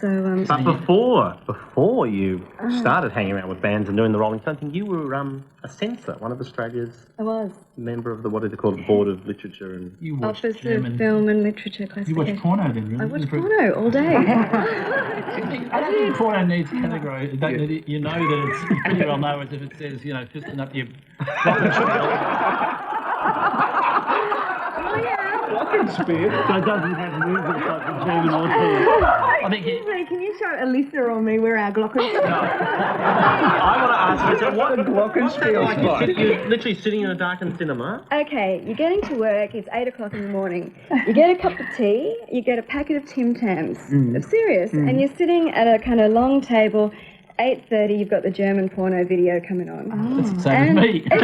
So, but before you started hanging around with bands and doing the Rolling Stones thing, you were a censor, one of Australia's... I was. Member of the, what is it called, Board of Literature and... You watched Office of Film and Literature Classification. You watch porno then, really? I watch porno all day. I don't think porno needs category. You know that it's pretty well known as if it says, fisting up your... Oh, yeah. Glockenspiel. So it doesn't have movements like the German or two. I think Excuse me, can you show Alyssa or me where our glockenspiel? I want to ask you, so what's that glockenspiel like? spot? You're literally sitting in a darkened cinema? Okay, you're getting to work, it's 8 o'clock in the morning. You get a cup of tea, you get a packet of Tim Tams. I'm serious. And you're sitting at a kind of long table, 8:30, you've got the German porno video coming on. That's the same as me. Except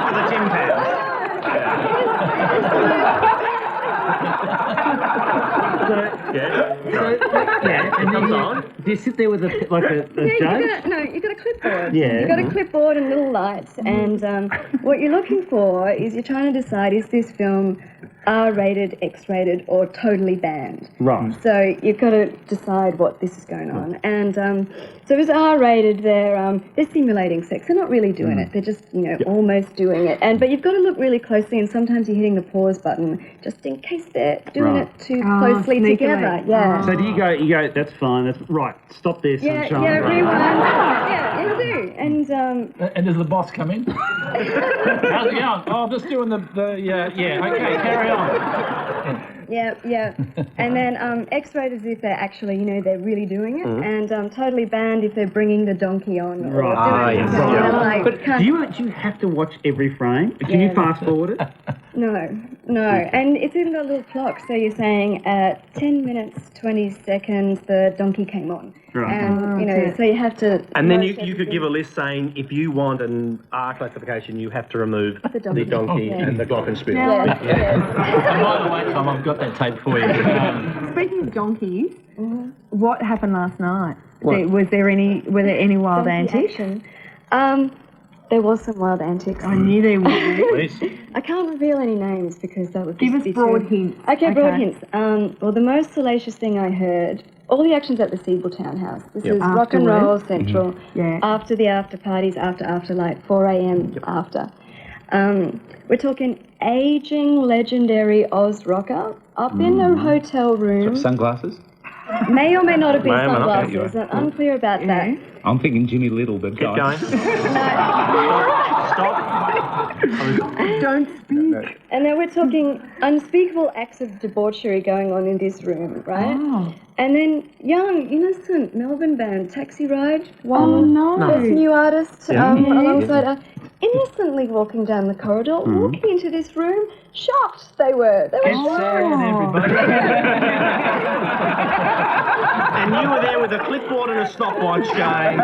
for the Tim Tams. And then do you sit there with a Yeah, you've got a clipboard. Yeah. You've got a clipboard and little lights, and what you're looking for is you're trying to decide, is this film R-rated, X-rated, or totally banned? Right. So you've got to decide what this is going on. And so if it's R-rated, they're simulating sex. They're not really doing it. They're just, almost doing it. But you've got to look really closely, and sometimes you're hitting the pause button just in case they're doing it too closely sneakily. together. Yeah. So do you go, that's fine, that's right, stop there, Yeah, sunshine. yeah, Right. rewind. Yeah, you do. And And does the boss come in? How's it going? Oh, I'm just doing the okay, carry on. yeah. And then X-rated if they're actually, they're really doing it, and totally banned if they're bringing the donkey on. Or Right. doing something. Right. I'm like, But do you have to watch every frame? Can you fast forward it? No. And it's even got a little clock, so you're saying at 10 minutes, 20 seconds, the donkey came on. Right. And, so you have to... And then watch you could give a list saying if you want an R classification, you have to remove The donkey. Yeah. and the glockenspiel. Yes. And by the way, Tom, I've got that tape for you. Speaking of donkeys, what happened last night? What? Were there any wild Donkey antics? action. There was some wild antics. I knew there would be. Please. I can't reveal any names because that would Give just us be broad too... hints. Okay, broad hints. Well, the most salacious thing I heard, all the actions at the Siebel Townhouse. This is rock and roll central. Yeah. After the after parties, after like 4 a.m. after. We're talking aging legendary Oz rocker up in a hotel room. Sunglasses? May or may not have been May or may not, okay, sunglasses. you're right. I'm unclear about that. I'm thinking Jimmy Little, but Keep going. Don't speak. And then we're talking unspeakable acts of debauchery going on in this room, right? Oh. And then young, innocent Melbourne band, Taxi Ride, Oh, no. best new artist, Yeah. alongside innocently walking down the corridor, walking into this room, shocked they were. They were shocked. everybody. And you were there with a clipboard and a stopwatch going,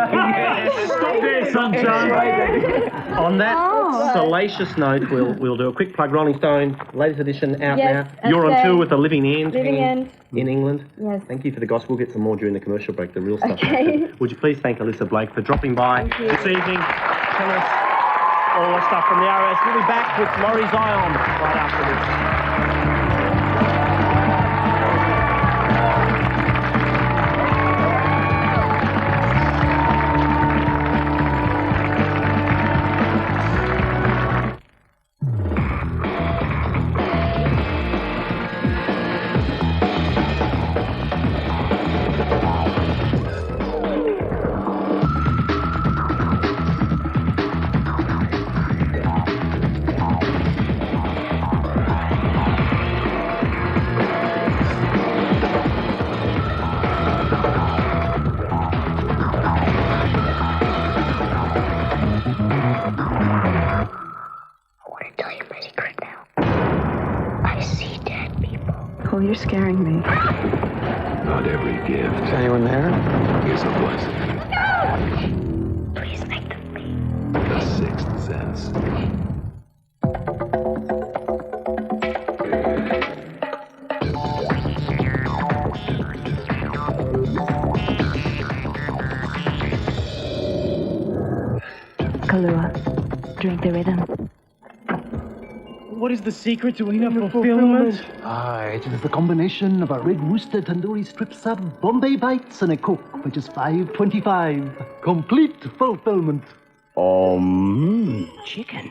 Stop there, sunshine. On that salacious note, we'll do a quick plug. Rolling Stone, latest edition out Yes, now. You're on okay. tour with the Living End. Living End. In England. Yes. Thank you for the gospel. We'll get some more during the commercial break, the real stuff. Okay. Would you please thank Alyssa Blake for dropping by Thank you. this evening? Tell us all the stuff from the RS. We'll be back with Laurie Zion right after this. Oh, you're scaring me. Not every gift Is anyone there? is a blessing. Please make them leave. The Sixth Sense. Kahlua, drink the rhythm. What is the secret to inner fulfillment? It is the combination of a red rooster tandoori strip sub, Bombay bites, and a Coke, which is $5.25. Complete fulfillment. Chicken.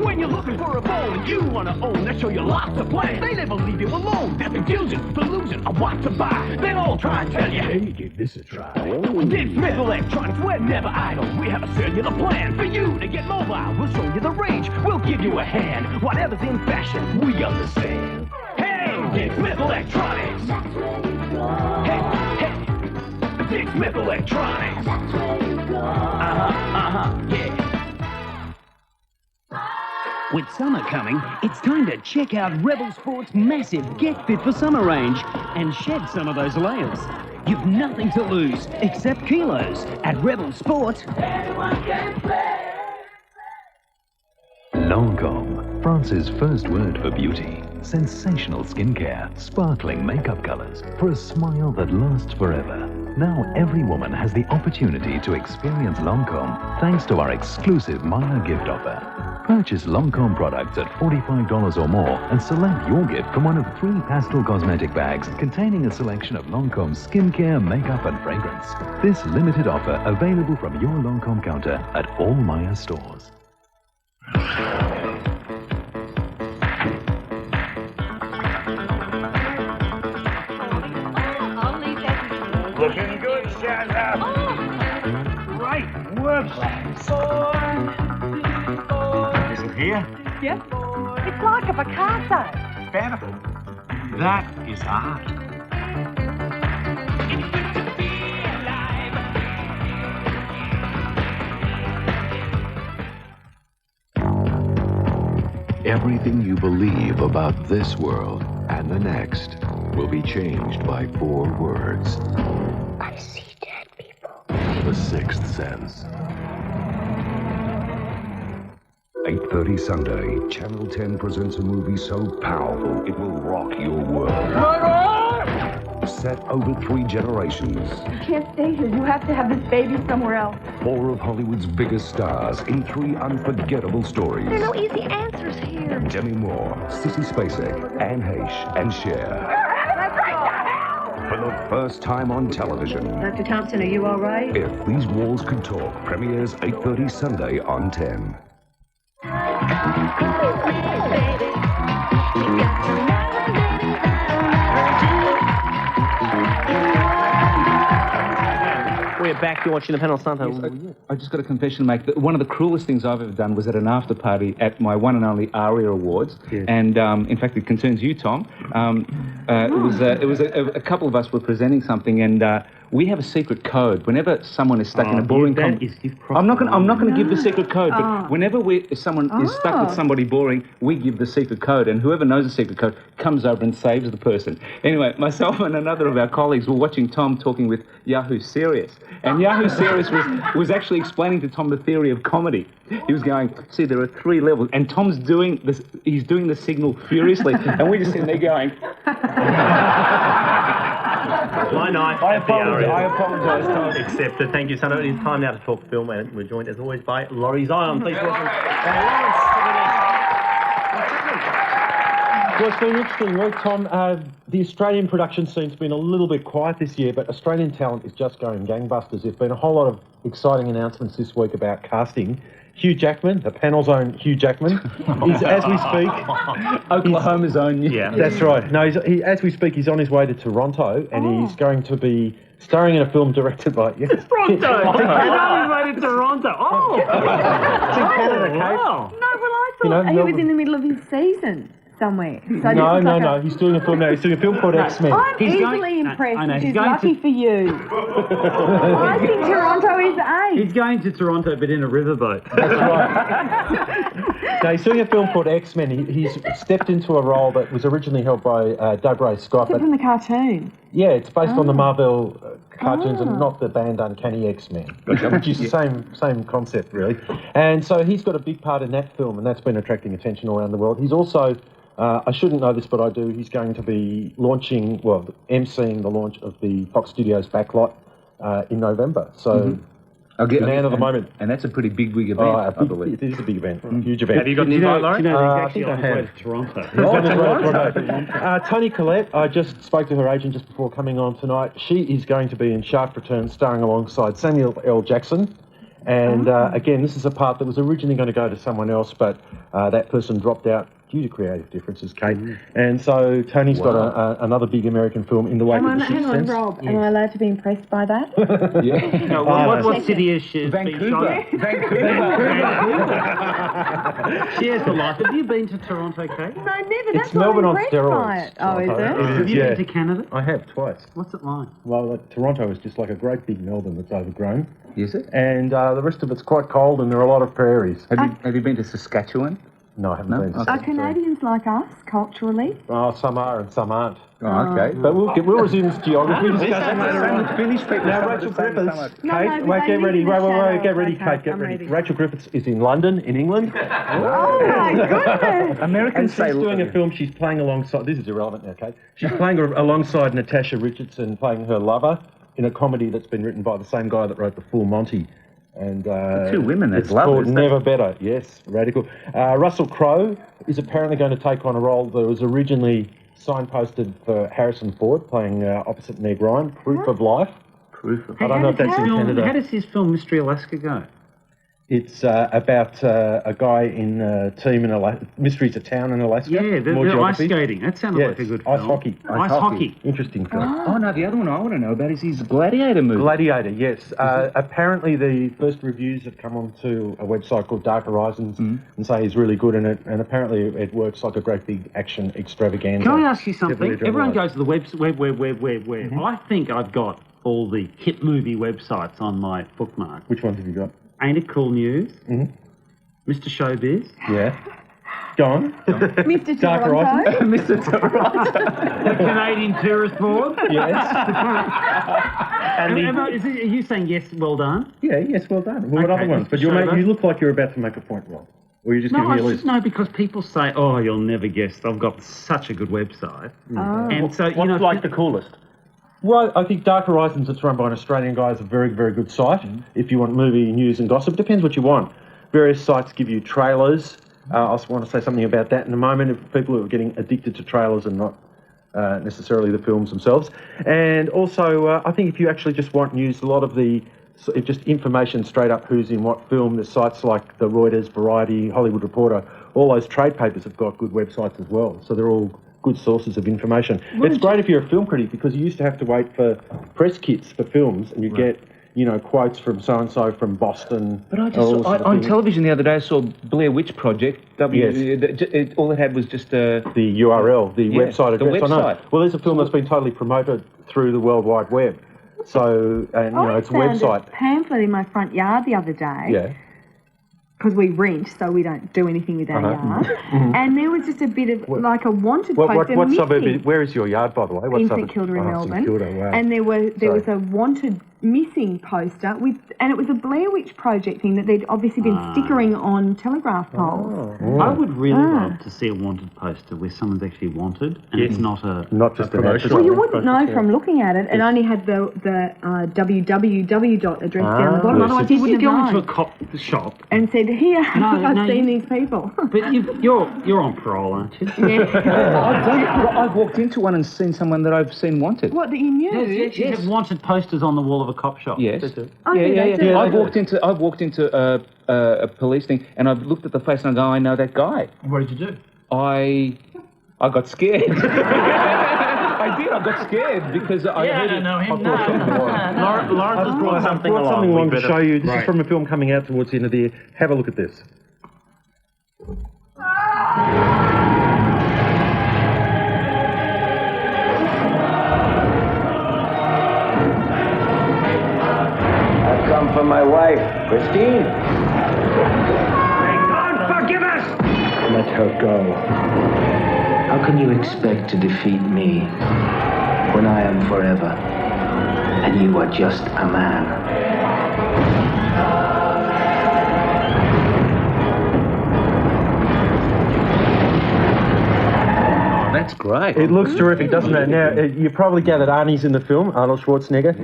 When you're looking for a bowl and you want to own, they show you lots of plans. They never leave you alone. They're confusing, delusion, what to buy. They'll all try and tell you, hey, give this a try. Dick Smith Electronics, we're never idle. We have a cellular plan for you to get mobile. We'll show you the range, we'll give you a hand. Whatever's in fashion, we understand. Hey, Dick Smith Electronics. Hey, Dick Smith Electronics. Yeah. With summer coming, it's time to check out Rebel Sports' massive Get Fit for Summer range and shed some of those layers. You've nothing to lose except kilos at Rebel Sports. Lancôme, France's first word for beauty. Sensational skincare, sparkling makeup colors for a smile that lasts forever. Now every woman has the opportunity to experience Lancôme thanks to our exclusive Maya gift offer. Purchase Lancôme products at $45 or more and select your gift from one of 3 pastel cosmetic bags containing a selection of Lancôme skincare, makeup and fragrance. This limited offer available from your Lancôme counter at all Maya stores. Looking good, Shazza. Great work, Is it here? Yes. It's like a Picasso. Beautiful. That is art. Everything you believe about this world and the next will be changed by 4 words. I see dead people. The Sixth Sense. 8:30 Sunday, Channel 10 presents a movie so powerful it will rock your world. Set over 3 generations. You can't stay here. You have to have this baby somewhere else. 4 of Hollywood's biggest stars in 3 unforgettable stories. There are no easy answers here. Demi Moore, Sissy Spacek, Anne Heche, and Cher. For the first time on television. Dr. Thompson, are you all right? If These Walls Could Talk premieres 8:30 Sunday on 10. We're back. You're watching the panel, Santo. I just got a confession to make. One of the cruelest things I've ever done was at an after party at my one and only ARIA Awards, and in fact, it concerns you, Tom. It was a couple of us were presenting something, and we have a secret code. Whenever someone is stuck in a boring, I'm not going to give the secret code. But whenever someone is stuck with somebody boring, we give the secret code, and whoever knows the secret code comes over and saves the person. Anyway, myself and another of our colleagues were watching Tom talking with Yahoo Serious. And Yahoo Serious was actually explaining to Tom the theory of comedy. He was going, see, there are 3 levels, and Tom's doing this. He's doing the signal furiously, and we're just sitting there going. My night. I apologise, Tom. Accepted. Thank you, Santo. It is time now to talk film, and we're joined, as always, by Laurie Zion. Please welcome Well, it's been an interesting week, Tom. The Australian production scene's been a little bit quiet this year, but Australian talent is just going gangbusters. There's been a whole lot of exciting announcements this week about casting. Hugh Jackman, the panel's own Hugh Jackman, is, as we speak... Oklahoma's own... Yeah. That's right. No, as we speak, he's on his way to Toronto, and he's going to be starring in a film directed by... Toronto! He's on his way to Toronto. Oh! It's in Canada, Kate. Wow. No, well, I thought he was in the middle of his season somewhere. So No. He's doing a film now. He's doing a film called X-Men. I'm easily impressed, which is lucky for you. I think Toronto is A. He's going to Toronto, but in a riverboat. That's right. No, he's doing a film called X-Men. He's stepped into a role that was originally held by Doug Ray Scott. Is it from the cartoon? Yeah, it's based on the Marvel cartoons and not the band Uncanny X-Men, which is the same concept, really. And so he's got a big part in that film, and that's been attracting attention all around the world. He's also... I shouldn't know this, but I do. He's going to be emceeing the launch of the Fox Studios backlot in November. So, man of the moment. And that's a pretty big event, I believe. It is a big event, huge event. Have you got an invite, Laurie? I think I have. Toronto. Toni Collette, I just spoke to her agent just before coming on tonight. She is going to be in Shaft Return, starring alongside Samuel L. Jackson. And again, this is a part that was originally going to go to someone else, but that person dropped out due to creative differences, Kate. And so Tony's got another big American film in the wake of The Sixth Hang on, Sense. Rob. Am I allowed to be impressed by that? Yeah. No, what city is she? Vancouver. She has the life. Have you been to Toronto, Kate? No, never. That's It's Melbourne on impressed by steroids. it. Oh, is it? Have you been to Canada? I have, twice. What's it like? Well, Toronto is just like a great big Melbourne that's overgrown. Is it? And the rest of it's quite cold and there are a lot of prairies. Have you been to Saskatchewan? No, I haven't been to Are Canadians like us culturally? Oh, some are and some aren't. Oh, okay. But we'll resume this geography discussion later on. Finished people. Now, Rachel Griffiths. Kate, No, but wait, they get live ready. in the Wait, shadows. get ready, Okay, Kate, get I'm ready. ready. Rachel Griffiths is in London, in England. Oh my goodness! Americans she's doing a film, she's playing alongside, this is irrelevant now, Kate. She's playing alongside Natasha Richardson, playing her lover, in a comedy that's been written by the same guy that wrote The Full Monty. And two women, that's it's lovely. called Never Better. Yes, radical. Russell Crowe is apparently going to take on a role that was originally signposted for Harrison Ford, playing opposite Meg Ryan, Proof of Life. Proof of I don't know if that's intended. How does his film Mystery Alaska go? It's about a guy in a team in Alaska. Mystery's a town in Alaska. Yeah, the ice geography. skating. That sounded like a good film. Ice hockey. Ice hockey. Interesting film. Oh, no, the other one I want to know about is his Gladiator movie. Gladiator, yes. Apparently the first reviews have come onto a website called Dark Horizons and say he's really good in it, and apparently it works like a great big action extravaganza. Can I ask you something? Definitely Everyone right. goes to the web. I think I've got all the hit movie websites on my bookmark. Which ones have you got? Ain't It Cool News? Mm-hmm. Mr. Showbiz? Yeah. Go on. Mr. Dark Toronto? Horizons. Mr. Toronto. The Canadian Tourist Board? Yes. Are you saying yes, well done? Yeah, yes, well done. Well, what Okay, other ones? Mr. But Showbiz. you look like you're about to make a point, Rob. Or you're just giving me a list. No, because people say, oh, you'll never guess. I've got such a good website. Oh. And so, What's like the coolest? Well, I think Dark Horizons, that's run by an Australian guy, is a very, very good site. If you want movie news and gossip, depends what you want. Various sites give you trailers. I also want to say something about that in a moment. If people who are getting addicted to trailers and not necessarily the films themselves. And also, I think if you actually just want news, a lot of just information straight up who's in what film, the sites like the Reuters, Variety, Hollywood Reporter, all those trade papers have got good websites as well. So they're all good sources of information. It's great if you're a film critic because you used to have to wait for press kits for films and you get, quotes from so-and-so from Boston. But on television the other day I saw Blair Witch Project. All it had was just the URL, the website address. The I know. website. Well, there's a film that's been totally promoted through the World Wide Web. So, and it's a website. A pamphlet in my front yard the other day. Yeah. Because we rent, so we don't do anything with our yard. And there was just a bit of, like a wanted poster What missing. suburb? Where is your yard, by the way? What In suburb? St Kilda in Melbourne. St Kilda, wow. And there was a wanted missing poster and it was a Blair Witch Project thing that they'd obviously been stickering on telegraph poles. I would really love to see a wanted poster where someone's actually wanted and it's not just a promotion. Well, you wouldn't know from looking at it. It only had the www dot address down the bottom. Otherwise, you you wouldn't go have into known. a shop And said, "Here, I've no, seen you- these people." but you're on parole, aren't you? I've walked into one and seen someone that I've seen wanted. What that you knew? Yes, you have wanted posters on the wall of a cop shop. Yes. Oh, yeah, they do. I've walked into a police thing and I've looked at the face and I go, I know that guy. What did you do? I got scared. I did. I got scared because I heard I don't know him. Lawrence has brought something I've brought along. something along to show you. This Right. is from a film coming out towards the end of the year. Have a look at this. I've come for my wife, Christine. God forgive us! Let her go. How can you expect to defeat me when I am forever and you are just a man? That's great. It looks terrific, doesn't it? Now, you probably gathered Arnie's in the film, Arnold Schwarzenegger.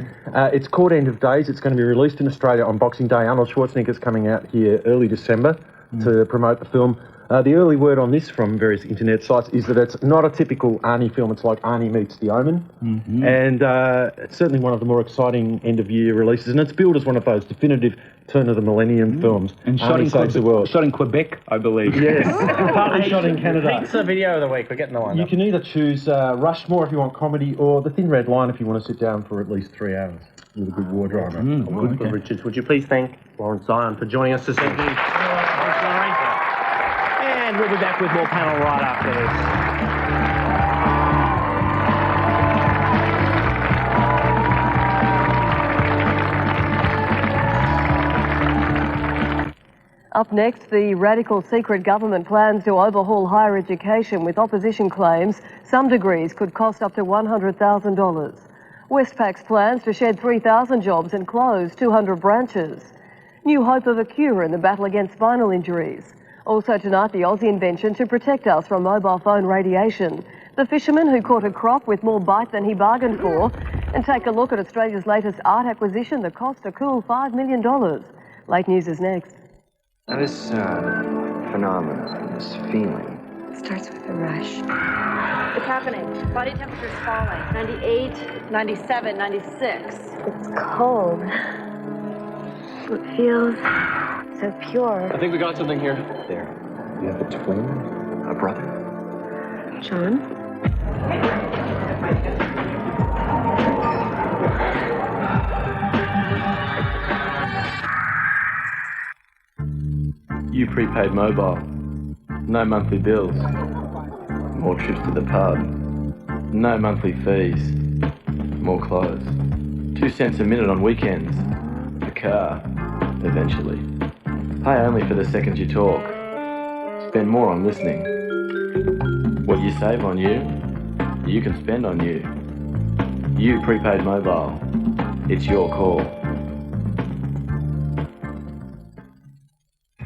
It's called End of Days. It's going to be released in Australia on Boxing Day. Arnold Schwarzenegger's coming out here early December to promote the film. The early word on this from various internet sites is that it's not a typical Arnie film. It's like Arnie meets The Omen. Mm-hmm. And it's certainly one of the more exciting end-of-year releases. And it's billed as one of those definitive turn-of-the-millennium films. And Arnie saves the world. Shot in Quebec, I believe. Yes, partly shot in Canada. Pizza video of the week. We're getting the one. You can either choose Rushmore if you want comedy, or The Thin Red Line if you want to sit down for at least 3 hours with a good war drama. Good, Richards. Would you please thank Lawrence Zion for joining us this evening? Thanks, Lawrence. And we'll be back with more panel right after this. Up next, the radical secret government plans to overhaul higher education with opposition claims some degrees could cost up to $100,000. Westpac's plans to shed 3,000 jobs and close 200 branches. New hope of a cure in the battle against spinal injuries. Also tonight, the Aussie invention to protect us from mobile phone radiation. The fisherman who caught a crop with more bite than he bargained for. And take a look at Australia's latest art acquisition that cost a cool $5 million. Late News is next. Now this phenomenon, this feeling, Starts with a rush. It's happening. Body temperature's falling. 98, 97, 96. It's cold. It feels so pure. I think we got something here. There. You have a twin? A brother? John? You prepaid mobile. No monthly bills. More trips to the pub. No monthly fees. More clothes. 2 cents a minute on weekends. A car. Eventually. Pay only for the seconds you talk. Spend more on listening. What you save on you, you can spend on you. You prepaid mobile. It's your call.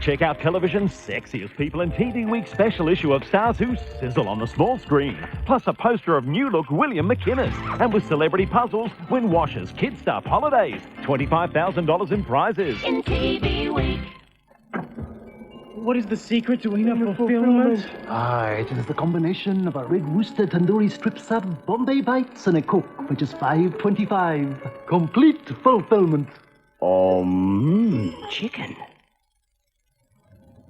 Check out television's sexiest people in TV Week's special issue of Stars Who Sizzle on the small screen. Plus a poster of new-look William McInnes. And with celebrity puzzles, win Wash's Kid Stuff Holidays. $25,000 in prizes. In TV Week. What is the secret to inner fulfillment? It is the combination of a red rooster tandoori strip sub, Bombay bites, and a Coke, which is $5.25. Complete fulfillment. Chicken.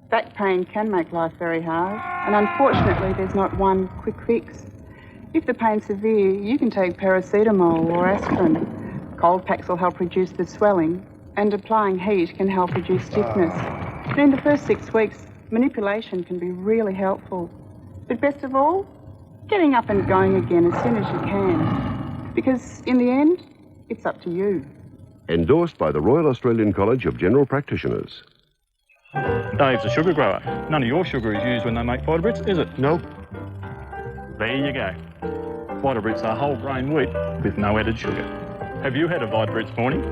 Back pain can make life very hard, and unfortunately there's not one quick fix. If the pain's severe, you can take paracetamol or aspirin. Cold packs will help reduce the swelling, and applying heat can help reduce stiffness. And in the first 6 weeks, manipulation can be really helpful. But best of all, getting up and going again as soon as you can. Because in the end, it's up to you. Endorsed by the Royal Australian College of General Practitioners. Dave's a sugar grower. None of your sugar is used when they make Vitabrits, is it? Nope. There you go. Vitabrits are whole grain wheat with no added sugar. Have you had a Vitabrits morning?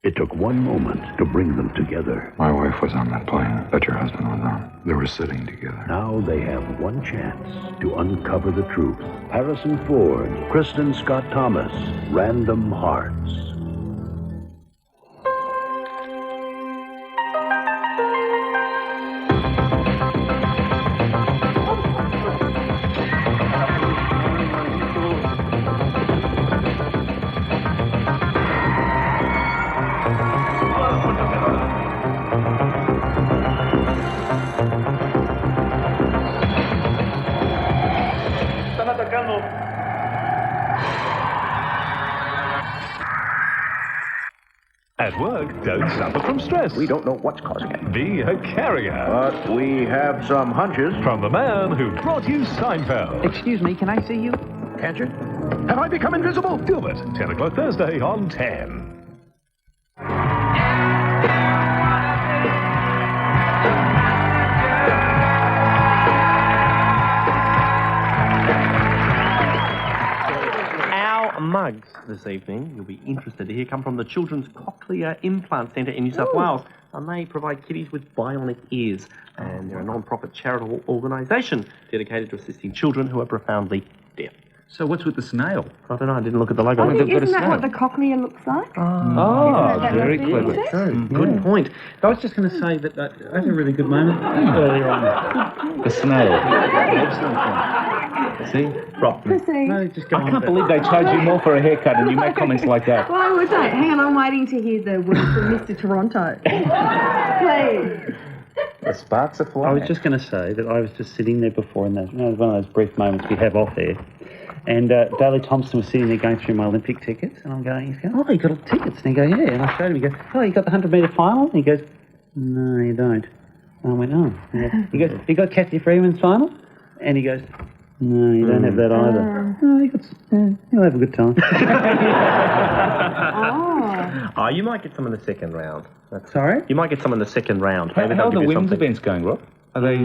It took one moment to bring them together. My wife was on that plane that your husband was on. They were sitting together. Now they have one chance to uncover the truth. Harrison Ford, Kristen Scott Thomas, Random Hearts. At work, don't suffer from stress. We don't know what's causing it. Be a carrier. But we have some hunches. From the man who brought you Seinfeld. Excuse me, can I see you? Can't you? Have I become invisible? Gilbert, 10 o'clock Thursday on 10. Mugs this evening, you'll be interested to hear, come from the Children's Cochlear Implant Centre in New South Wales. And they provide kiddies with bionic ears. And they're a non-profit charitable organisation dedicated to assisting children who are profoundly deaf. So what's with the snail? I don't know. I didn't look at the logo. I think, isn't that what the cochlea looks like? Oh, very clever. True. Good point. I was just going to say that I had a really good moment earlier on. The snail. See? Rob. Proceed. No, just go I on can't a bit. believe they charge you more for a haircut and you make comments like that. Why would they? Hang on, I'm waiting to hear the words from Mr. Toronto. Please. The sparks are I flying. was just going to say that I was just sitting there before in that, one of those brief moments we have off air, and Daley Thompson was sitting there going through my Olympic tickets, and I'm going, he's going, oh, you got tickets? And he goes, yeah. And I showed him, he goes, oh, you got the 100-metre final? And he goes, no, you don't. And I went, oh. He goes, you got Kathy Freeman's final? And he goes, no, you don't have that either. Oh, you'll have a good time. Oh, you might get some in the second round. Sorry? You might get some in the second round. How Maybe are they'll the give you women's something. events going, Rob? Are they?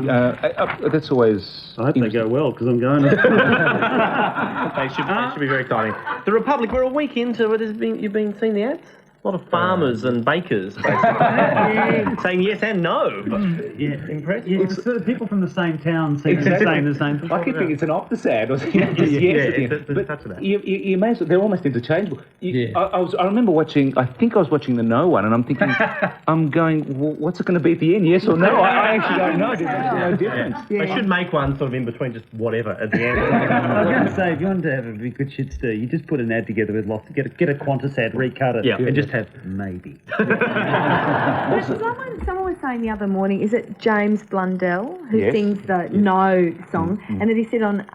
That's always. I hope they go well, because I'm going. They should be very exciting. The Republic, we're a week into it. You've been seeing the ads? A lot of farmers and bakers, basically, saying yes and no. Yeah, impressed. Yeah, it's the people from the same town seem to be saying the same thing. I keep thinking it's an Optus ad or something. But you may as well, they're almost interchangeable. I remember watching, I think I was watching the No One, and I'm thinking, I'm going, well, what's it going to be at the end, yes or no? I actually don't know. There's no difference. They should make one sort of in between, just whatever at the end. I was going to say, if you wanted to have a really good shit stew, you just put an ad together with lots, get a Qantas ad, recut it, and just have maybe. Someone was saying the other morning, is it James Blundell who sings the No song? And then he said on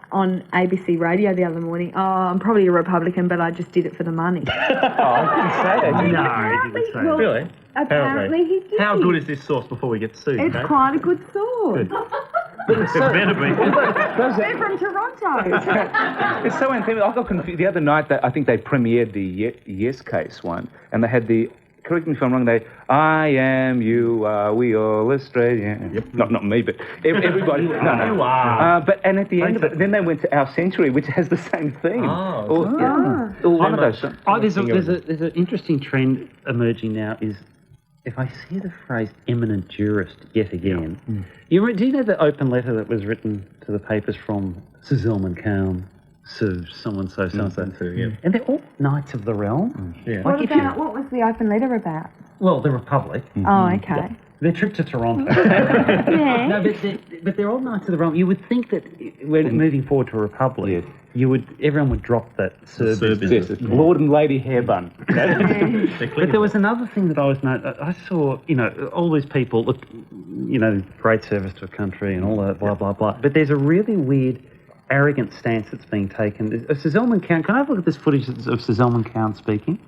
ABC Radio the other morning, oh, I'm probably a Republican, but I just did it for the money. I didn't say that. No, he didn't say that. Really? Apparently he did. How good is this sauce before we get sued? It's quite a good sauce. It better be. They're from Toronto. It's so anthemic. I got confused the other night. That I think they premiered the Yes Case one, and they had the. Correct me if I'm wrong. I am, you are, we all Australian. Yep. Not me, but everybody. No. You are. And at the end of it, then they went to Our Century, which has the same theme. One of those. There's an interesting trend emerging now. Is if I see the phrase "eminent jurist" yet again, do you know the open letter that was written to the papers from Sir Zalman Khan? So someone so and so, and they're all knights of the realm. What was the open letter about? Well, the Republic. Oh, okay. Their trip to Toronto. Yeah. No, but they're all knights of the realm. You would think that when moving forward to a republic, everyone would drop that Serb. Lord and Lady Hairbun. But there was another thing that I was I saw, all these people, look, great service to a country and all that, blah, blah, blah. But there's a really weird, arrogant stance that's being taken. Sir Zalman Khan, can I have a look at this footage of Sir Zalman Khan speaking?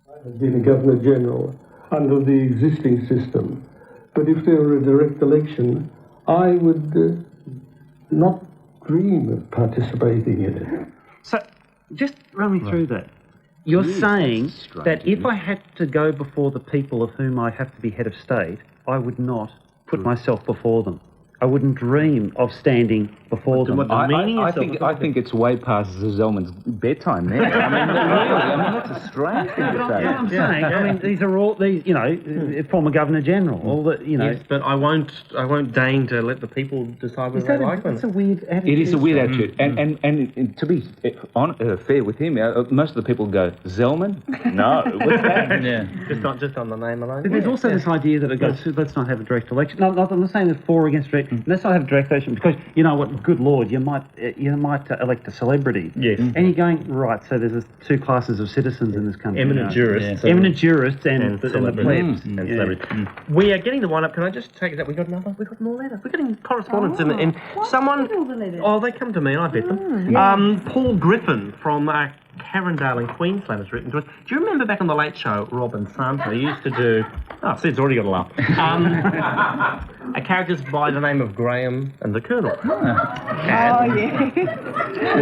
I've been a Governor-General under the existing system, but if there were a direct election, I would not dream of participating in it. So, just run me through that. You're saying that if I had to go before the people of whom I have to be head of state, I would not put myself before them. I wouldn't dream of standing before them. I think it's way past Zalman's bedtime now. That's a strange thing to say. I'm saying. These are all former Governor General. All that Yes, but I won't deign to let the people decide whether they like them. That's a weird attitude. It is a weird attitude, and to be fair with him, most of the people go Zalman. No, what's that? Just on the name alone. But there's also this idea that it goes, let's not have a direct election. No, I'm not saying there's for or against direct. Let's not have a direct election because you know what? Good Lord, you might elect a celebrity. Yes. And you're going right. So there's two classes of citizens in this country. Eminent jurists. Eminent jurists and the plebs. And celebrities. We are getting the one up. Can I just take that? We got more letters. We're getting correspondence in someone. Oh, they come to me and I bet them. Paul Griffin from Carindale in Queensland has written to us. Do you remember back on the Late Show, Rob and Santa used to do... Oh, see, it's already got a laugh. A character by the name of Graham and the Colonel. Yeah.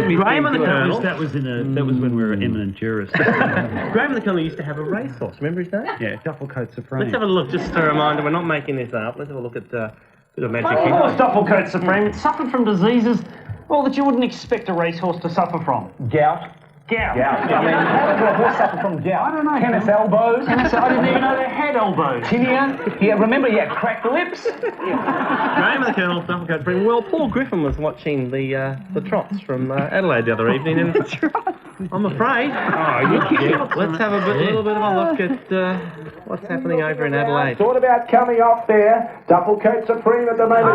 Graham and the Colonel... That was when we were eminent jurists. Graham and the Colonel used to have a racehorse. Remember his name? Yeah, Dufflecoat Supreme. Let's have a look, just a reminder, we're not making this up. Let's have a look at a bit of magic here. Dufflecoat Supreme. It suffered from diseases, that you wouldn't expect a racehorse to suffer from. Gout, Gout. Gout. I mean, how does a horse suffer from gout? I don't know. Tennis elbows. I didn't even know they had elbows. Tinea. Yeah, remember he had cracked lips? Graham and the Colonel, Dufflecoat Spring. Well, Paul Griffin was watching the trots from Adelaide the other evening, and I'm afraid. Let's have a little bit of a look at what's happening over in Adelaide. Thought about coming off there. Dufflecoat Supreme at the moment.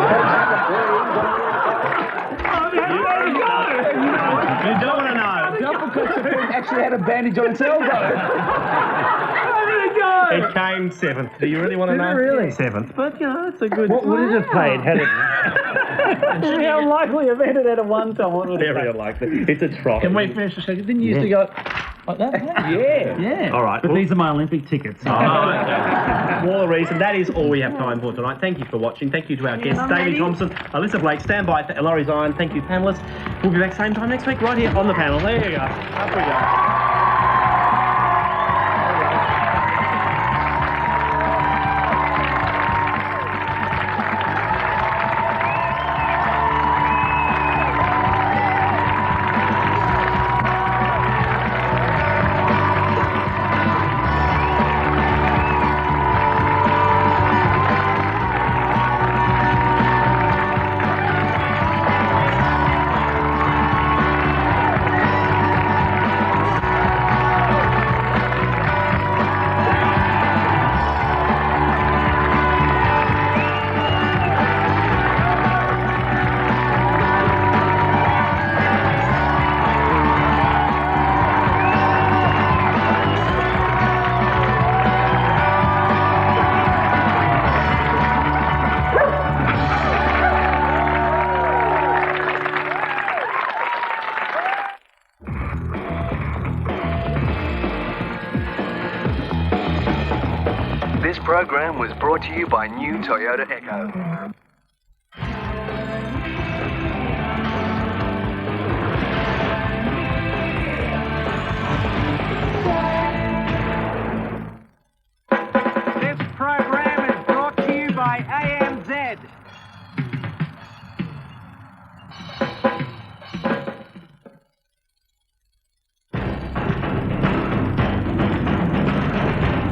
You don't want to know. Dufflecoat Supreme actually had a bandage on its elbow. How did it go? It came 7th. Do you really want to know? Really? 7th. But, you know, it's a good... What would it have paid had it... Very unlikely I've had it at a one time. Very unlikely. It's a trot. Can we finish the second? Didn't you used to go like that? Yeah. Yeah. All right. But these are my Olympic tickets. More the reason. That is all we have time for tonight. Thank you for watching. Thank you to our guests, Davey Thompson, Alyssa Blake. Stand by, Laurie Zion. Thank you, panellists. We'll be back same time next week, right here on the panel. There you go. Up we go. This program was brought to you by new Toyota Echo. This program is brought to you by AMZ.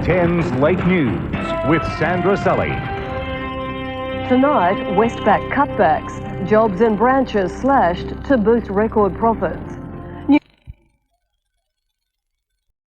Ten's Late News with Sandra Sully. Tonight, Westpac cutbacks, jobs and branches slashed to boost record profits.